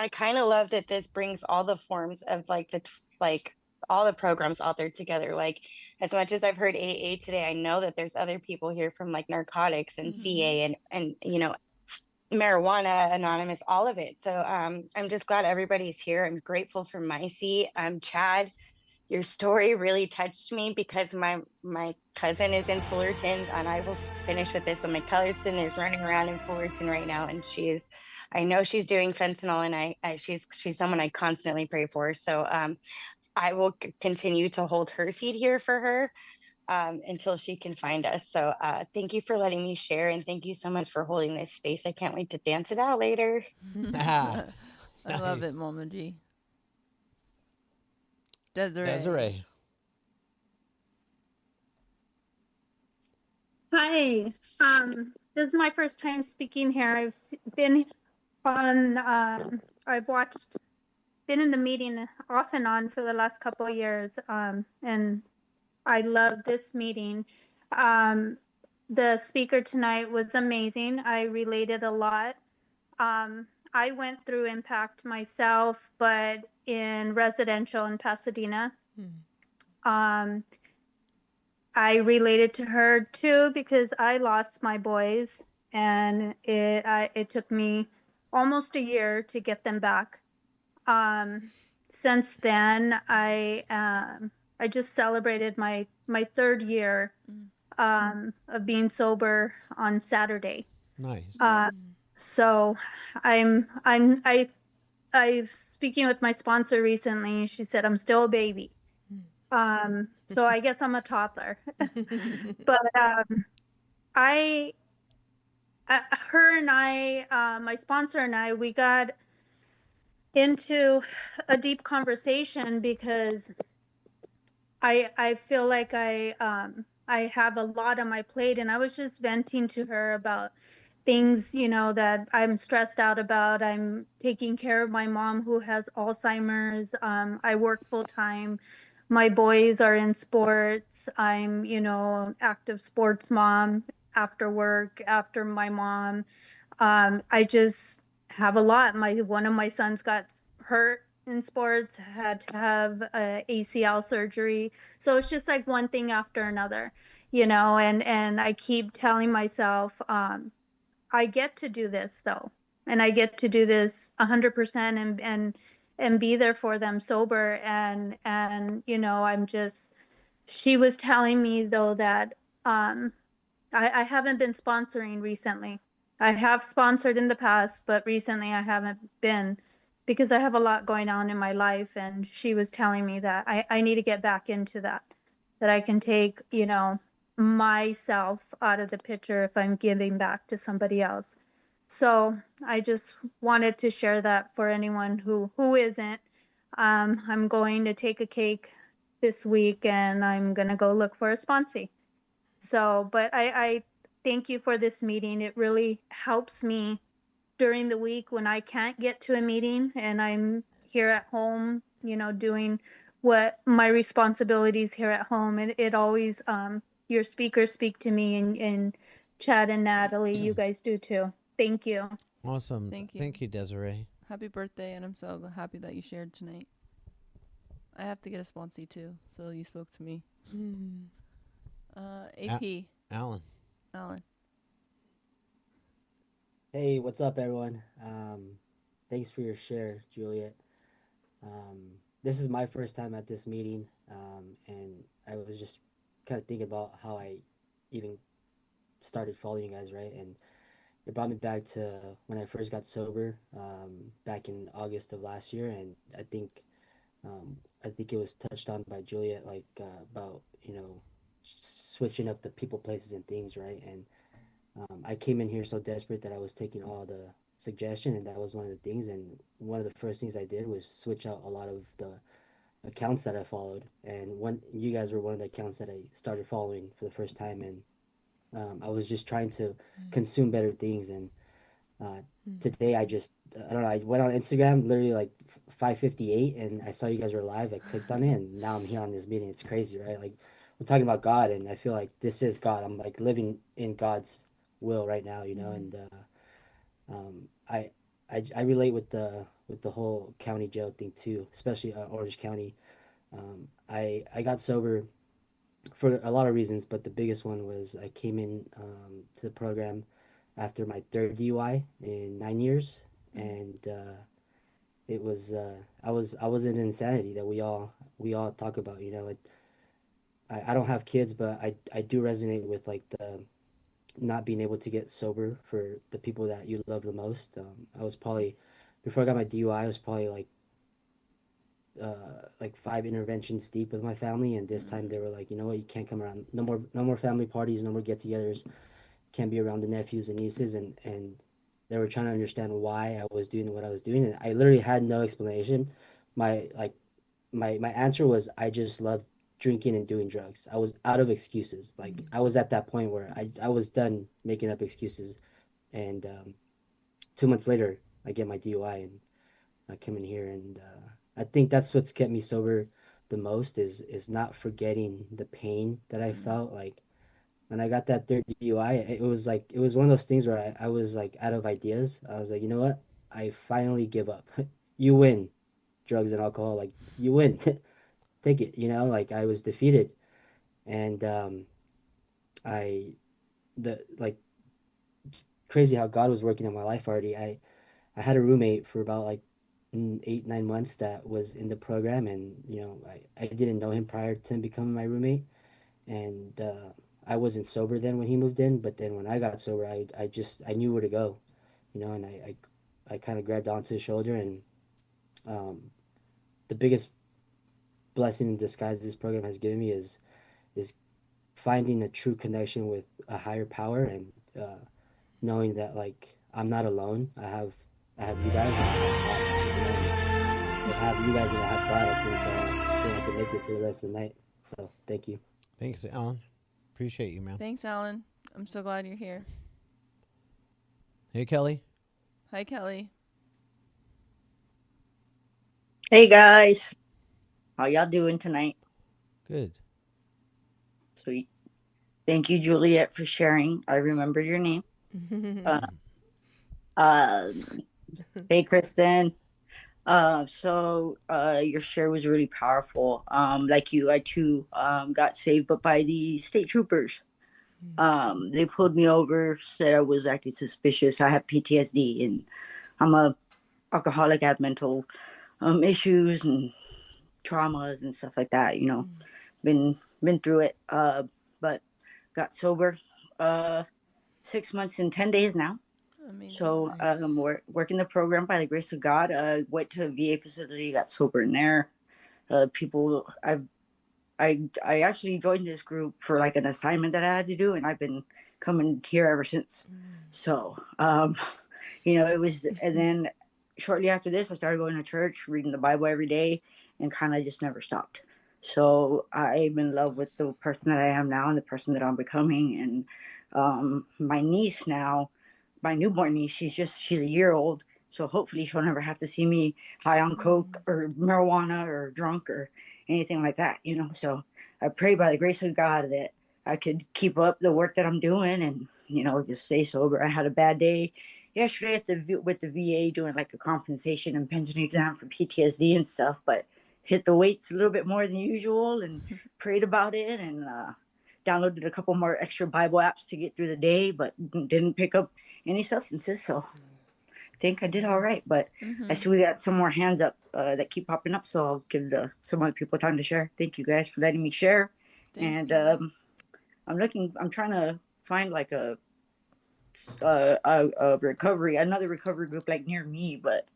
I kind of love that this brings all the forms of like like all the programs out there together. Like, as much as I've heard AA today, I know that there's other people here from like narcotics and CA and marijuana anonymous, all of it. So I'm just glad everybody's here. I'm grateful for my seat. Chad, your story really touched me, because my cousin is in Fullerton, and I will finish with this. But my cousin is running around in Fullerton right now, and I know she's doing fentanyl, and she's someone I constantly pray for. So I will continue to hold her seat here for her until she can find us. So thank you for letting me share, and thank you so much for holding this space. I can't wait to dance it out later. I love it, Mama G. Desiree. Hi. This is my first time speaking here. I've been on. Been in the meeting off and on for the last couple of years, and I love this meeting. The speaker tonight was amazing. I related a lot. I went through impact myself, but in residential in Pasadena. I related to her too, because I lost my boys, and it took me almost a year to get them back. Since then, I just celebrated my third year of being sober on Saturday. Nice. So I speaking with my sponsor recently. She said I'm still a baby. So I guess I'm a toddler. But her and I, my sponsor and I, we got into a deep conversation, because I feel like I have a lot on my plate, and I was just venting to her about things, that I'm stressed out about. I'm taking care of my mom who has Alzheimer's. I work full time. My boys are in sports. I'm, active sports mom after work, after my mom. I just have a lot. One of my sons got hurt in sports, had to have ACL surgery. So it's just like one thing after another, and I keep telling myself, I get to do this though, and I get to do this 100% and be there for them sober. And I'm just, she was telling me though that I haven't been sponsoring recently. I have sponsored in the past, but recently I haven't been, because I have a lot going on in my life. And she was telling me that I need to get back into that I can take, myself out of the picture if I'm giving back to somebody else. So I just wanted to share that for anyone who isn't. I'm going to take a cake this week, and I'm going to go look for a sponsee. So, but I thank you for this meeting. It really helps me during the week when I can't get to a meeting and I'm here at home, doing what my responsibilities here at home. It always, your speakers speak to me, and Chad and Natalie, you guys do too. Thank you. Awesome. Thank you. Thank you, Desiree. Happy birthday, and I'm so happy that you shared tonight. I have to get a sponsee too, so you spoke to me. AP. Alan. Hey, what's up, everyone? Thanks for your share, Juliet. This is my first time at this meeting, and I was just kind of thinking about how I even started following you guys, right? And it brought me back to when I first got sober, back in August of last year, and I think it was touched on by Juliet, like about switching up the people, places, and things, right? And I came in here so desperate that I was taking all the suggestion, and that was one of the things. And one of the first things I did was switch out a lot of the accounts that I followed, and you guys were one of the accounts that I started following for the first time. And I was just trying to consume better things, and today I just I don't know. I went on Instagram literally like 5:58, and I saw you guys were live. I clicked on it, and now I'm here on this meeting. It's crazy, right? Like we're talking about God, and I feel like this is God. I'm like living in God's will right now, you know. And um, I, I relate with the whole county jail thing too, especially Orange County. I got sober for a lot of reasons, but the biggest one was I came in to the program after my third DUI in 9 years, and it was I was in insanity that we all talk about. You know, like I don't have kids, but I do resonate with like the not being able to get sober for the people that you love the most. I was probably before I got my DUI, I was probably like 5 interventions deep with my family, and this time they were like, you know what, you can't come around, no more family parties, no more get-togethers, can't be around the nephews and nieces, and they were trying to understand why I was doing what I was doing, and I literally had no explanation. My like my answer was I just love drinking and doing drugs. I was out of excuses. Like I was at that point where I was done making up excuses, and 2 months later I get my DUI, and I come in here, and I think that's what's kept me sober the most is not forgetting the pain that I felt. Like when I got that third DUI, it was like it was one of those things where I was like out of ideas. I was like, you know what? I finally give up. You win, drugs and alcohol. Like you win, take it. You know, like I was defeated, and I the like crazy how God was working in my life already. I had a roommate for about like 8 9 months that was in the program, and you know I didn't know him prior to him becoming my roommate, and I wasn't sober then when he moved in, but then when I got sober, I just I knew where to go, you know, and I kind of grabbed onto his shoulder, and um, the biggest blessing in disguise this program has given me is finding a true connection with a higher power, and knowing that like I'm not alone. I have you guys, and I have God, you know, and I have you guys and I have God. I think I could make it for the rest of the night. So thank you. Thanks, Alan. Appreciate you, man. Thanks, Alan. I'm so glad you're here. Hey, Kelly. Hi, Kelly. Hey guys, how y'all doing tonight? Good. Sweet. Thank you, Juliet, for sharing. I remember your name. Hey, Kristen. Your share was really powerful. Like you, I too got saved, but by the state troopers. They pulled me over, said I was acting suspicious. I have PTSD, and I'm a alcoholic. I have mental issues and traumas and stuff like that. You know, been through it. But got sober 6 months and 10 days now. Amazing. So we're working the program by the grace of God. Went to a VA facility, got sober in there. I actually joined this group for like an assignment that I had to do, and I've been coming here ever since. So you know, it was, and then shortly after this, I started going to church, reading the Bible every day, and kind of just never stopped. So I'm in love with the person that I am now and the person that I'm becoming. And my niece now, my newborn niece, she's a year old. So hopefully she'll never have to see me high on coke or marijuana or drunk or anything like that, you know. So I pray by the grace of God that I could keep up the work that I'm doing and, you know, just stay sober. I had a bad day yesterday with the VA doing like a compensation and pension exam for PTSD and stuff, but hit the weights a little bit more than usual and prayed about it, and downloaded a couple more extra Bible apps to get through the day, but didn't pick up any substances. So I think I did all right, but I see we got some more hands up that keep popping up, so I'll give some other people time to share. Thank you guys for letting me share. Thanks, And I'm trying to find like a another recovery group like near me, but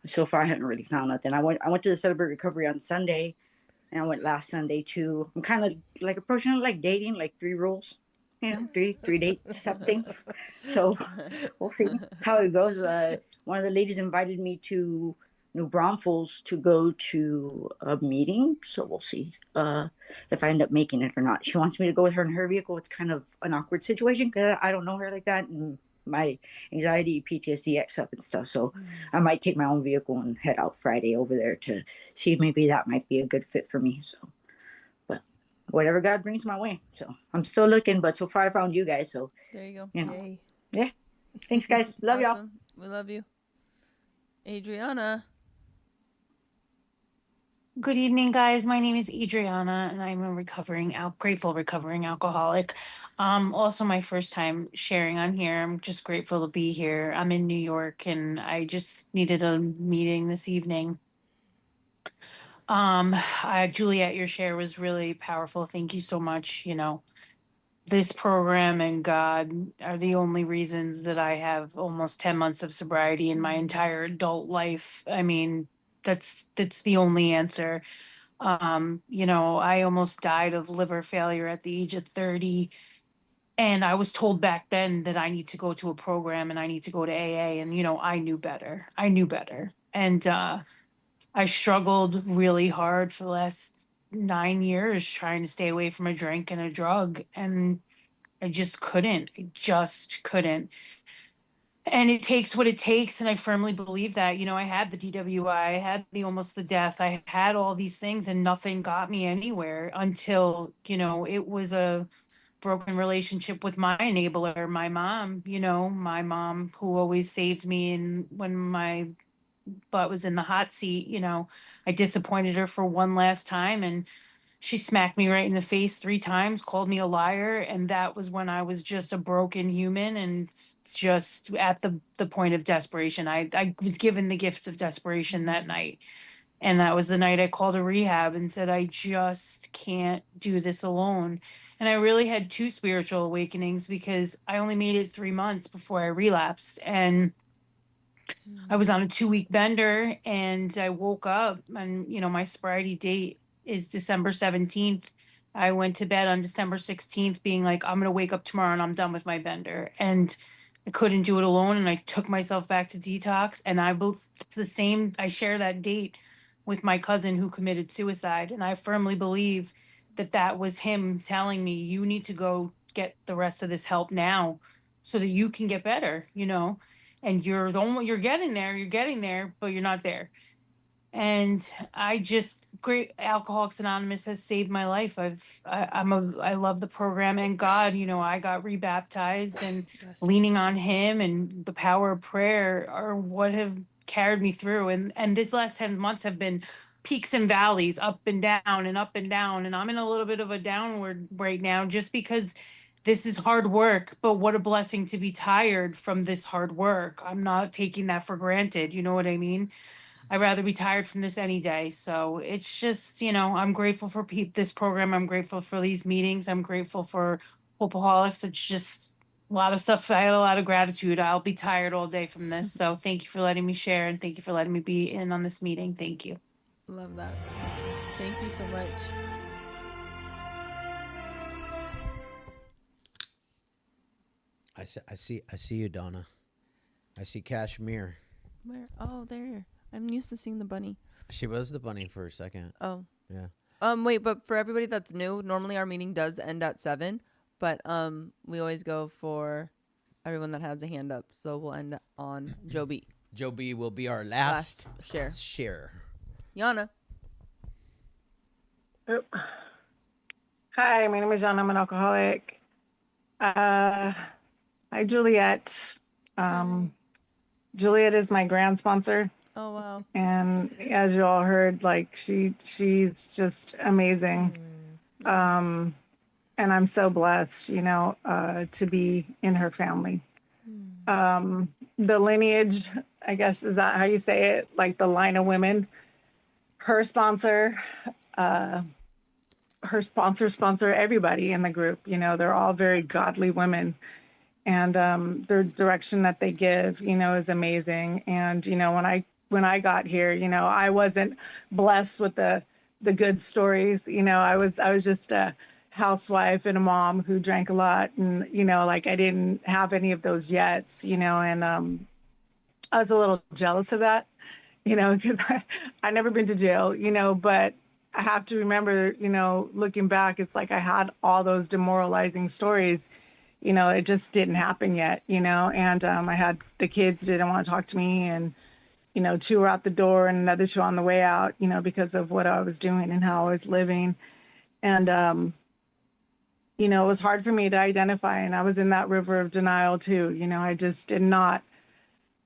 so far I haven't really found nothing. I went to the Celebrate Recovery on Sunday, and I went last Sunday too. I'm kind of like approaching it like dating, like 3 rules, you know, three dates type things. So we'll see how it goes. One of the ladies invited me to New Braunfels to go to a meeting. So we'll see if I end up making it or not. She wants me to go with her in her vehicle. It's kind of an awkward situation because I don't know her like that. And my anxiety, PTSD acts up and stuff. So I might take my own vehicle and head out Friday over there to see if maybe that might be a good fit for me. So, but whatever God brings my way. So I'm still looking, but so far I found you guys. So there you go. You know, Yay. yeah. Thanks, guys. Love y'all. Awesome. We love you. Adriana. Good evening, guys. My name is Adriana, and I'm a grateful recovering alcoholic. Also my first time sharing on here. I'm just grateful to be here. I'm in New York, and I just needed a meeting this evening. Juliet, your share was really powerful. Thank you so much. You know, this program and God are the only reasons that I have almost 10 months of sobriety in my entire adult life. I mean, that's the only answer. You know, I almost died of liver failure at the age of 30. And I was told back then that I need to go to a program and I need to go to AA. And, you know, I knew better. And I struggled really hard for the last 9 years trying to stay away from a drink and a drug. And I just couldn't. And it takes what it takes. And I firmly believe that. You know, I had the DWI, I had almost the death, I had all these things, and nothing got me anywhere until, you know, it was a broken relationship with my enabler, my mom, who always saved me. And when my butt was in the hot seat, you know, I disappointed her for one last time, and she smacked me right in the face 3 times, called me a liar, and that was when I was just a broken human and just at the point of desperation. I was given the gift of desperation that night. And that was the night I called a rehab and said, I just can't do this alone. And I really had 2 spiritual awakenings because I only made it 3 months before I relapsed. And I was on a 2-week bender, and I woke up, and, you know, my sobriety date is December 17th. I went to bed on December 16th being like, I'm going to wake up tomorrow and I'm done with my bender. And I couldn't do it alone. And I took myself back to detox. And it's the same. I share that date with my cousin who committed suicide. And I firmly believe that that was him telling me, you need to go get the rest of this help now so that you can get better, you know? And you're getting there, but you're not there. And great Alcoholics Anonymous has saved my life. I love the program, and God, you know, I got rebaptized, and leaning on him and the power of prayer are what have carried me through. And this last 10 months have been peaks and valleys, up and down and up and down. And I'm in a little bit of a downward right now just because this is hard work, but what a blessing to be tired from this hard work. I'm not taking that for granted. You know what I mean? I'd rather be tired from this any day. So it's just, you know, I'm grateful for this program. I'm grateful for these meetings. I'm grateful for Hopeaholics. It's just a lot of stuff. I had a lot of gratitude. I'll be tired all day from this. So thank you for letting me share, and thank you for letting me be in on this meeting. Thank you. Love that. Thank you so much. I see you, Donna. I see Kashmir. Where? Oh, there. I'm used to seeing the bunny. She was the bunny for a second. Oh. Yeah. Wait, but for everybody that's new, normally our meeting does end at 7, but we always go for everyone that has a hand up. So we'll end on Joe B. Joe B will be our last share. Yana. Oh. Hi, my name is Yana. I'm an alcoholic. Hi, Juliet. Juliet is my grand sponsor. Oh, wow. And as you all heard, like she's just amazing. And I'm so blessed, you know, to be in her family. The lineage, I guess, is that how you say it? Like the line of women. Her sponsor, sponsor everybody in the group. You know, they're all very godly women. And their direction that they give, you know, is amazing. And, you know, when I got here, you know, I wasn't blessed with the good stories. You know, I was just a housewife and a mom who drank a lot, and, you know, like I didn't have any of those yet, you know, and I was a little jealous of that, because I never been to jail, but I have to remember, looking back, it's like I had all those demoralizing stories. It just didn't happen yet, and I had the kids didn't want to talk to me, and two were out the door and another two on the way out, because of what I was doing and how I was living. And it was hard for me to identify, and I was in that river of denial too. I just did not,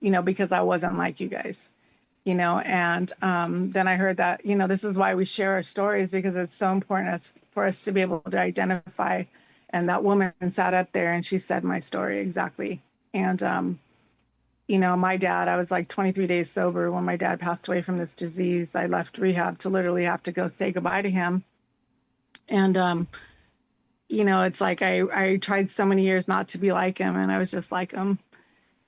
because I wasn't like you guys. And then I heard that, this is why we share our stories, because it's so important for us to be able to identify. And that woman sat up there and she said my story exactly. And, my dad, I was like 23 days sober when my dad passed away from this disease. I left rehab to literally have to go say goodbye to him. And, it's like I tried so many years not to be like him, and I was just like him.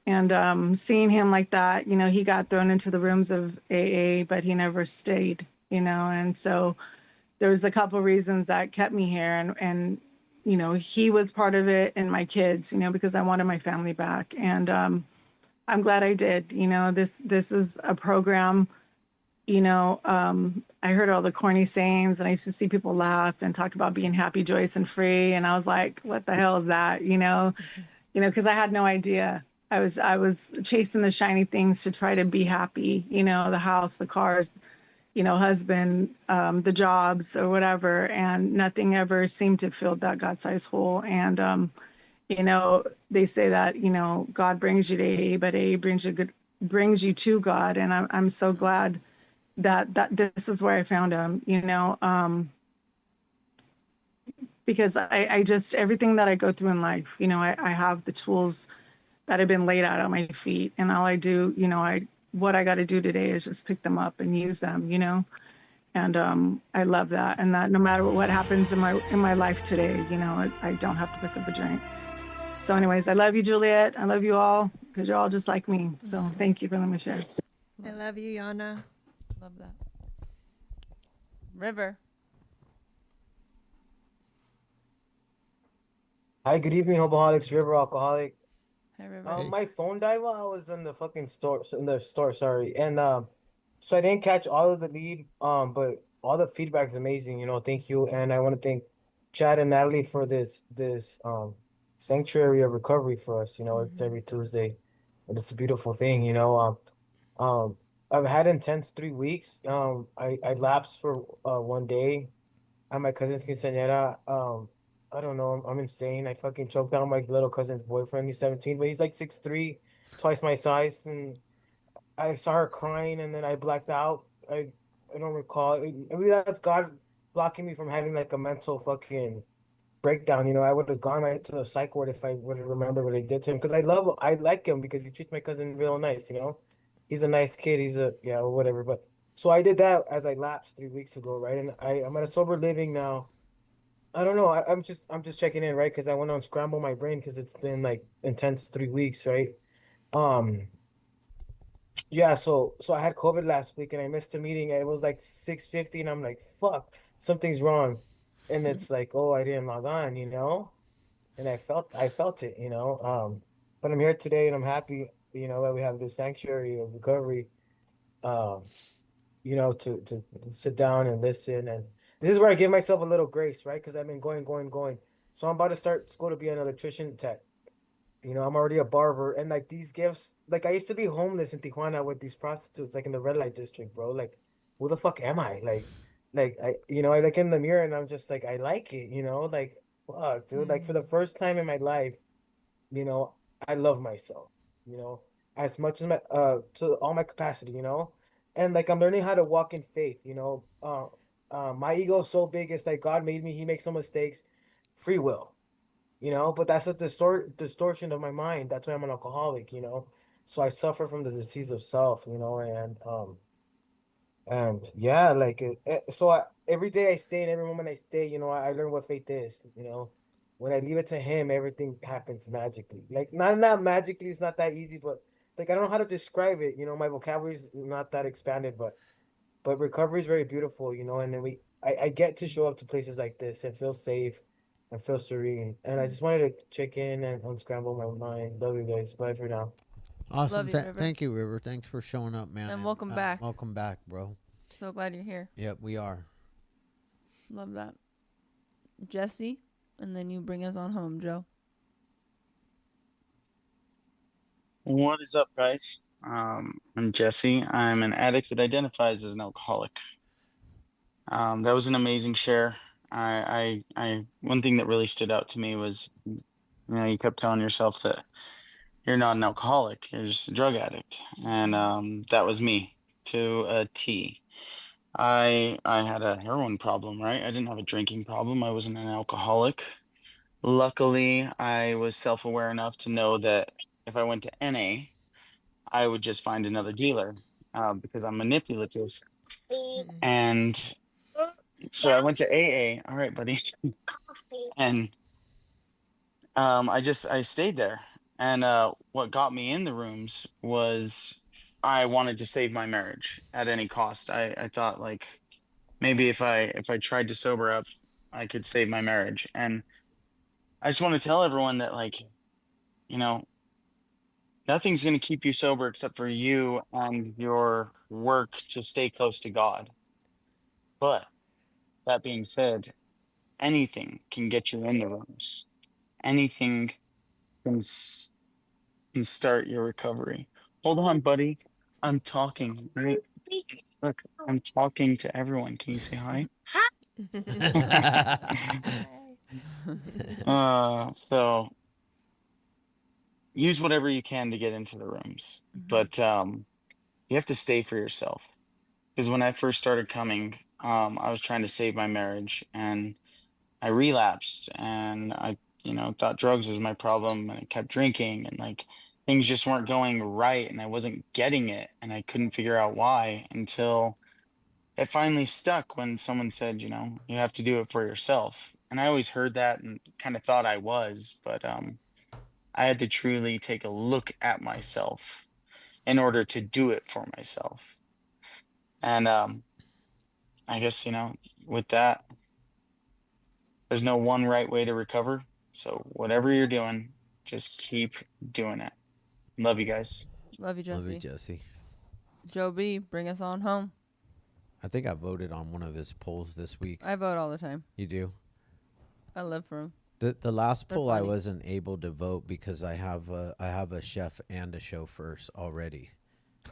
And seeing him like that, he got thrown into the rooms of AA, but he never stayed, and so there was a couple reasons that kept me here. And he was part of it, and my kids, because I wanted my family back. And I'm glad I did. This is a program, I heard all the corny sayings, and I used to see people laugh and talk about being happy, joyous, and free. And I was like, what the hell is that? Because I had no idea. I was chasing the shiny things to try to be happy, the house, the cars, husband, the jobs or whatever. And nothing ever seemed to fill that God-sized hole. And, they say that, God brings you to AA, but AA brings you to God. And I'm so glad that this is where I found him, because I just, everything that I go through in life, I have the tools that have been laid out on my feet, and all I do, what I got to do today is just pick them up and use them, and I love that. And that no matter what happens in my life today, I don't have to pick up a joint. So anyways, I love you, Juliet. I love you all, because you're all just like me. So thank you for letting me share. I love you, Yana. Love that. River. Hi, good evening, Hoboholics, River Alcoholic. Hey, River. My phone died while I was in the fucking store, sorry. And so I didn't catch all of the lead, but all the feedback is amazing, thank you. And I want to thank Chad and Natalie for this sanctuary of recovery for us. It's every Tuesday, and it's a beautiful thing. Um, I've had intense 3 weeks. I lapsed for 1 day at my cousin's quinceañera. I don't know. I'm insane. I fucking choked down my little cousin's boyfriend. He's 17, but he's like 6'3", twice my size. And I saw her crying, and then I blacked out. I don't recall. Maybe that's God blocking me from having like a mental fucking breakdown. I would have gone right to the psych ward if I would have remembered what I did to him. Because I like him because he treats my cousin real nice. He's a nice kid. Yeah, or whatever. But so I did that as I lapsed 3 weeks ago, right? And I'm at a sober living now. I don't know. I'm just checking in, right? Because I want to unscramble my brain because it's been like intense 3 weeks, right? Um, yeah. So I had COVID last week and I missed the meeting. It was like 6:50, and I'm like, fuck, something's wrong. And it's like, oh, I didn't log on, and I felt it, But I'm here today and I'm happy, that we have this sanctuary of recovery, um, to sit down and listen. And this is where I give myself a little grace, right? Because I've been going. So I'm about to start school to be an electrician tech. I'm already a barber, and like these gifts, like I used to be homeless in Tijuana with these prostitutes, like in the red light district, bro. Like, who the fuck am I? Like I look in the mirror and I'm just like, I like it, like, fuck, dude. Like for the first time in my life, you know, I love myself, you know, as much as my to all my capacity, and like I'm learning how to walk in faith, my ego is so big, it's like God made me, He makes no mistakes, free will, but that's a distortion of my mind. That's why I'm an alcoholic, so I suffer from the disease of self, and yeah, like every day I stay and every moment I stay, I learn what faith is. When I leave it to Him, everything happens magically. Like not magically, it's not that easy, but like I don't know how to describe it. My vocabulary is not that expanded, but recovery is very beautiful. And then I get to show up to places like this and feel safe and feel serene. And I just wanted to check in and unscramble my mind. Love you guys. Bye for now. Awesome. Love you, River. Thank you, River. Thanks for showing up, man. And welcome back. Welcome back, bro. So glad you're here. Yep, we are. Love that. Jesse, and then you bring us on home, Joe. What is up, guys? I'm Jesse. I'm an addict that identifies as an alcoholic. That was an amazing share. One thing that really stood out to me was, you kept telling yourself that you're not an alcoholic, you're just a drug addict, and that was me to a T. I had a heroin problem, right? I didn't have a drinking problem. I wasn't an alcoholic. Luckily, I was self-aware enough to know that if I went to NA, I would just find another dealer because I'm manipulative. And so I went to AA. All right, buddy. And I stayed there. And what got me in the rooms was I wanted to save my marriage at any cost. I thought like maybe if I tried to sober up, I could save my marriage. And I just want to tell everyone that nothing's going to keep you sober except for you and your work to stay close to God. But that being said, anything can get you in the rooms. Anything can start your recovery. Hold on, buddy. I'm talking. Right? Look, I'm talking to everyone. Can you say hi? So use whatever you can to get into the rooms, but you have to stay for yourself. Because when I first started coming, I was trying to save my marriage, and I relapsed, and I thought drugs was my problem, and I kept drinking, and like things just weren't going right, and I wasn't getting it, and I couldn't figure out why until it finally stuck when someone said, you have to do it for yourself. And I always heard that and kind of thought I was, but I had to truly take a look at myself in order to do it for myself. And I guess, with that, there's no one right way to recover. So whatever you're doing, just keep doing it. Love you guys. Love you, Jesse. Love you, Jesse. Joe B, bring us on home. I think I voted on one of his polls this week. I vote all the time. You do? I live for him. The last They're poll I funny. wasn't able to vote because I have a chef and a chauffeur already.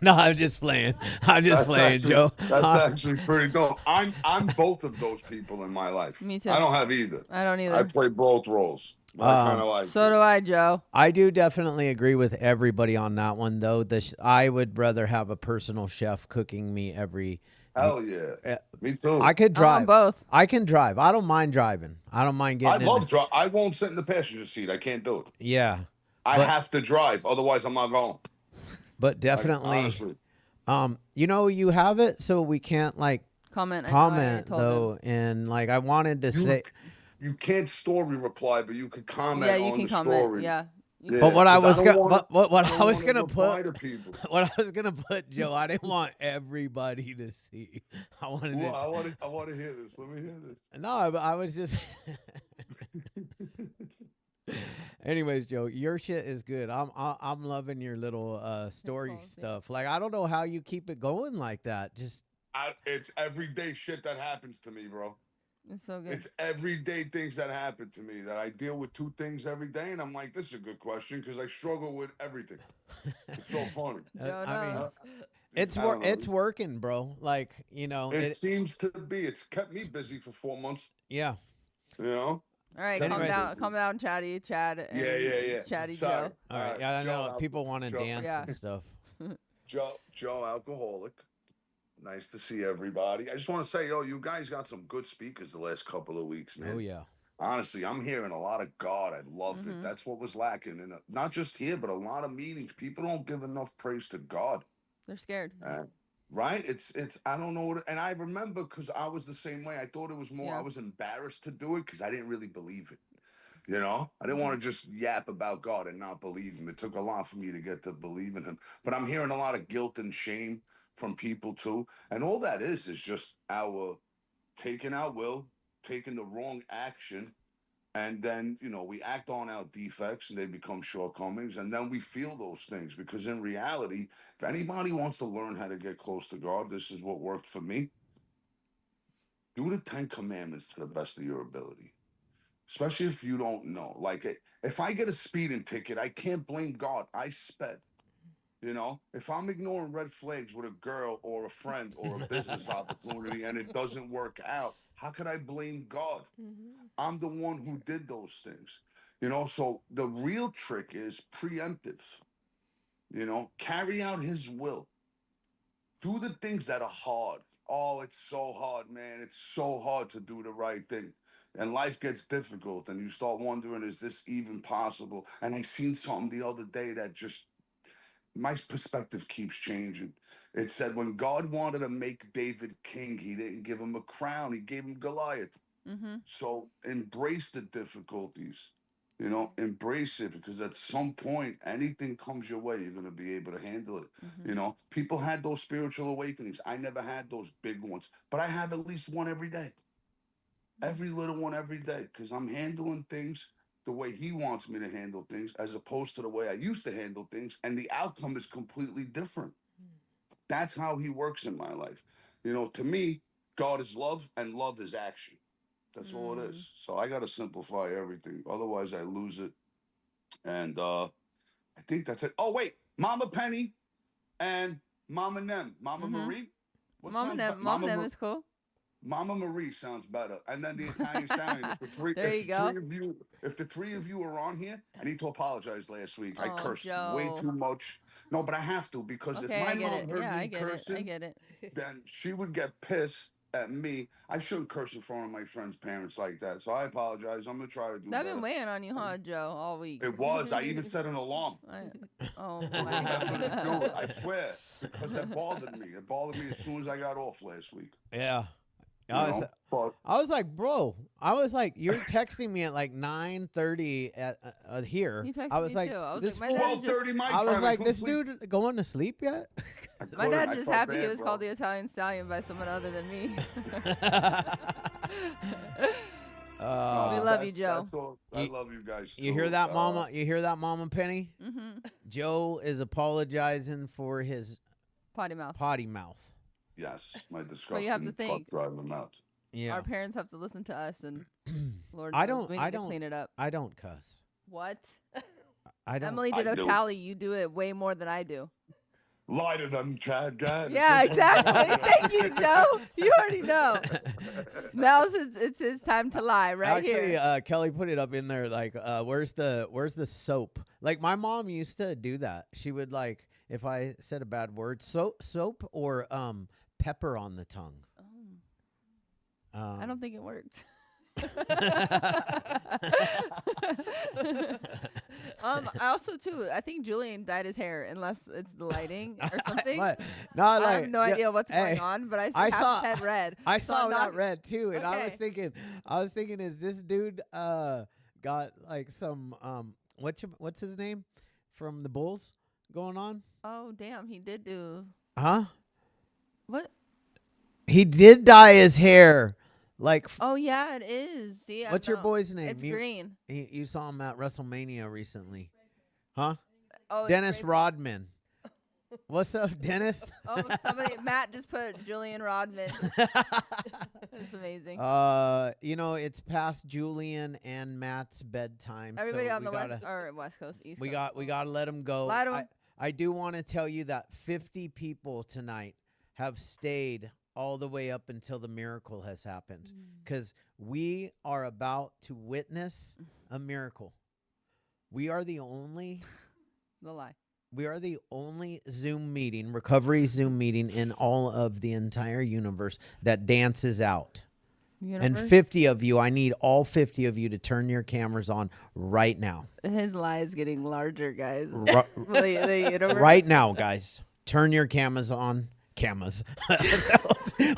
No, I'm just playing. I'm just playing, Joe. That's actually pretty dope. I'm both of those people in my life. Me too. I don't have either. I don't either. I play both roles. I kind of like. So do I, Joe. I do definitely agree with everybody on that one, though. I would rather have a personal chef cooking me every. Hell yeah, me too. I could drive. both. I can drive. I don't mind driving. I don't mind getting. I love drive. I won't sit in the passenger seat. I can't do it. Yeah, I have to drive, otherwise I'm not going. But definitely, honestly. You have it, so we can't comment though, and I wanted to say. You can't story reply, but you can comment Yeah, you on can the comment. story. Yeah. But what I was gonna, what I was gonna gonna put, to people. what I was gonna put, Joe, I didn't want everybody to see. I wanted. Well, I want to hear this. Let me hear this. No, I was just. Anyways, Joe, your shit is good. I'm loving your little story stuff. I don't know how you keep it going like that. Just it's everyday shit that happens to me, bro. It's so good. It's everyday things that happen to me that I deal with 2 things every day, and I'm like, this is a good question because I struggle with everything. It's so funny. It's working, bro. It seems to be. It's kept me busy for 4 months. Yeah. All right, calm down, Chatty, Chad, and yeah. Chatty Sorry. Joe. All right, yeah, I know people want to dance and stuff. Joe, alcoholic. Nice to see everybody. I just want to say, you guys got some good speakers the last couple of weeks, man. Oh yeah. Honestly, I'm hearing a lot of God. I love it. That's what was lacking, and not just here, but a lot of meetings. People don't give enough praise to God. They're scared. Right? It's. I don't know what. And I remember because I was the same way. I thought it was more. Yeah. I was embarrassed to do it because I didn't really believe it. I didn't want to just yap about God and not believe him. It took a lot for me to get to believe in him. But I'm hearing a lot of guilt and shame from people too. And all that is just our taking our will, taking the wrong action, And then, we act on our defects and they become shortcomings. And then we feel those things because in reality, if anybody wants to learn how to get close to God, this is what worked for me. Do the 10 commandments to the best of your ability, especially if you don't know. Like, if I get a speeding ticket, I can't blame God. I sped. If I'm ignoring red flags with a girl or a friend or a business opportunity and it doesn't work out, how could I blame God? I'm the one who did those things. So the real trick is preemptive. Carry out his will. Do the things that are hard. Oh, it's so hard, man. It's so hard to do the right thing. And life gets difficult and you start wondering, is this even possible? And I seen something the other day that just, my perspective keeps changing. It said when God wanted to make David king, he didn't give him a crown. He gave him Goliath. So embrace the difficulties, embrace it, because at some point, anything comes your way, you're going to be able to handle it. People had those spiritual awakenings. I never had those big ones, but I have at least one every day. Every little one every day, because I'm handling things the way he wants me to handle things, as opposed to the way I used to handle things, and the outcome is completely different. That's how he works in my life. To me, God is love, and love is action. That's all it is. So I got to simplify everything. Otherwise, I lose it. And I think that's it. Oh, wait. Mama Penny and Mama Nem. Mama Marie? Mama Nem is cool. Mama Marie sounds better. And then the Italian Stallion. There you go. If the three of you are on here, I need to apologize last week. I Oh, cursed Joe. way too much. No, but I have to, because Okay, if I my get mom it. heard Yeah, me I get cursing, it. I get it. then she would get pissed at me. I shouldn't curse in front of my friends' parents like that. So I apologize. I'm going to try to do That's better. been weighing on you, huh, Joe, all week. It was. I even set an alarm. Oh, Remember to do my it. I swear. Because it bothered me. It bothered me as soon as I got off last week. Yeah. You know? I was like, bro, you're texting me at like 9:30 at here. He texted I was me like, too. I was this like, my dad 12:30 my time. I was like, couldn't this sleep. dude going to sleep yet? My dad's I just felt happy he bad, was bro. called the Italian Stallion by someone other than me. We love you, Joe. That's all. I love you guys too. You hear that, Mama? You hear that, Mama Penny? Mm-hmm. Joe is apologizing for his Potty mouth. potty mouth. Yes, my But disgusting you have to think. truck driving mouth. Yeah. Our parents have to listen to us, and Lord I knows don't. we I need to don't clean it up. I don't cuss. What? I don't. Emily did I a do. tally. You do it way more than I do. Lie to them, Chad. God. Yeah, exactly. Thank you, Joe. You already know. Now it's his time to lie right Actually, here. Kelly put it up in there. Like, where's the soap? Like, my mom used to do that. She would, like, if I said a bad word, soap or pepper on the tongue. I don't think it worked. I also too. I think Julian dyed his hair, unless it's the lighting or something. I have no idea what's going on, but I saw his head red. I So saw I'm that not- red too, and I was Okay. thinking, is this dude got like some what's his name from the Bulls going on? Oh damn, he did do Huh? what? He did dye his hair. Like, Oh yeah, it is. See, what's your boy's name? It's green. You saw him at WrestleMania recently, huh? Oh, it's Dennis Ray- Rodman. What's up, Dennis? Oh, Matt just put Julian Rodman. That's amazing. It's past Julian and Matt's bedtime. Everybody so on we the gotta, West Coast, East we Coast. gotta let them go. Let 'em. I do want to tell you that 50 people tonight have stayed all the way up until the miracle has happened, because we are about to witness a miracle. We are the only The lie. We are the only recovery Zoom meeting in all of the entire universe that dances out. And 50 of you, I need all 50 of you to turn your cameras on right now. His lie is getting larger, guys. Ru- the universe. Right now, guys. Turn your cameras on. Cameras.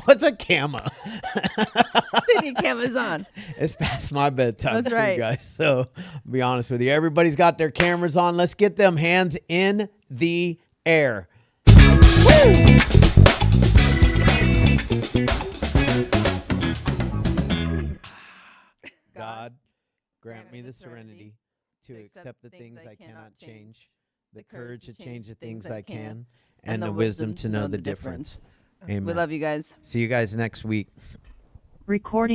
What's a camera? City cameras on. It's past my bedtime, That's too, right. guys. So, I'll be honest with you. Everybody's got their cameras on. Let's get them hands in the air. God. Grant me the serenity to accept the things I cannot change, the courage to change the things I can, and the wisdom to know the difference. Amen. We love you guys. See you guys next week. Recording.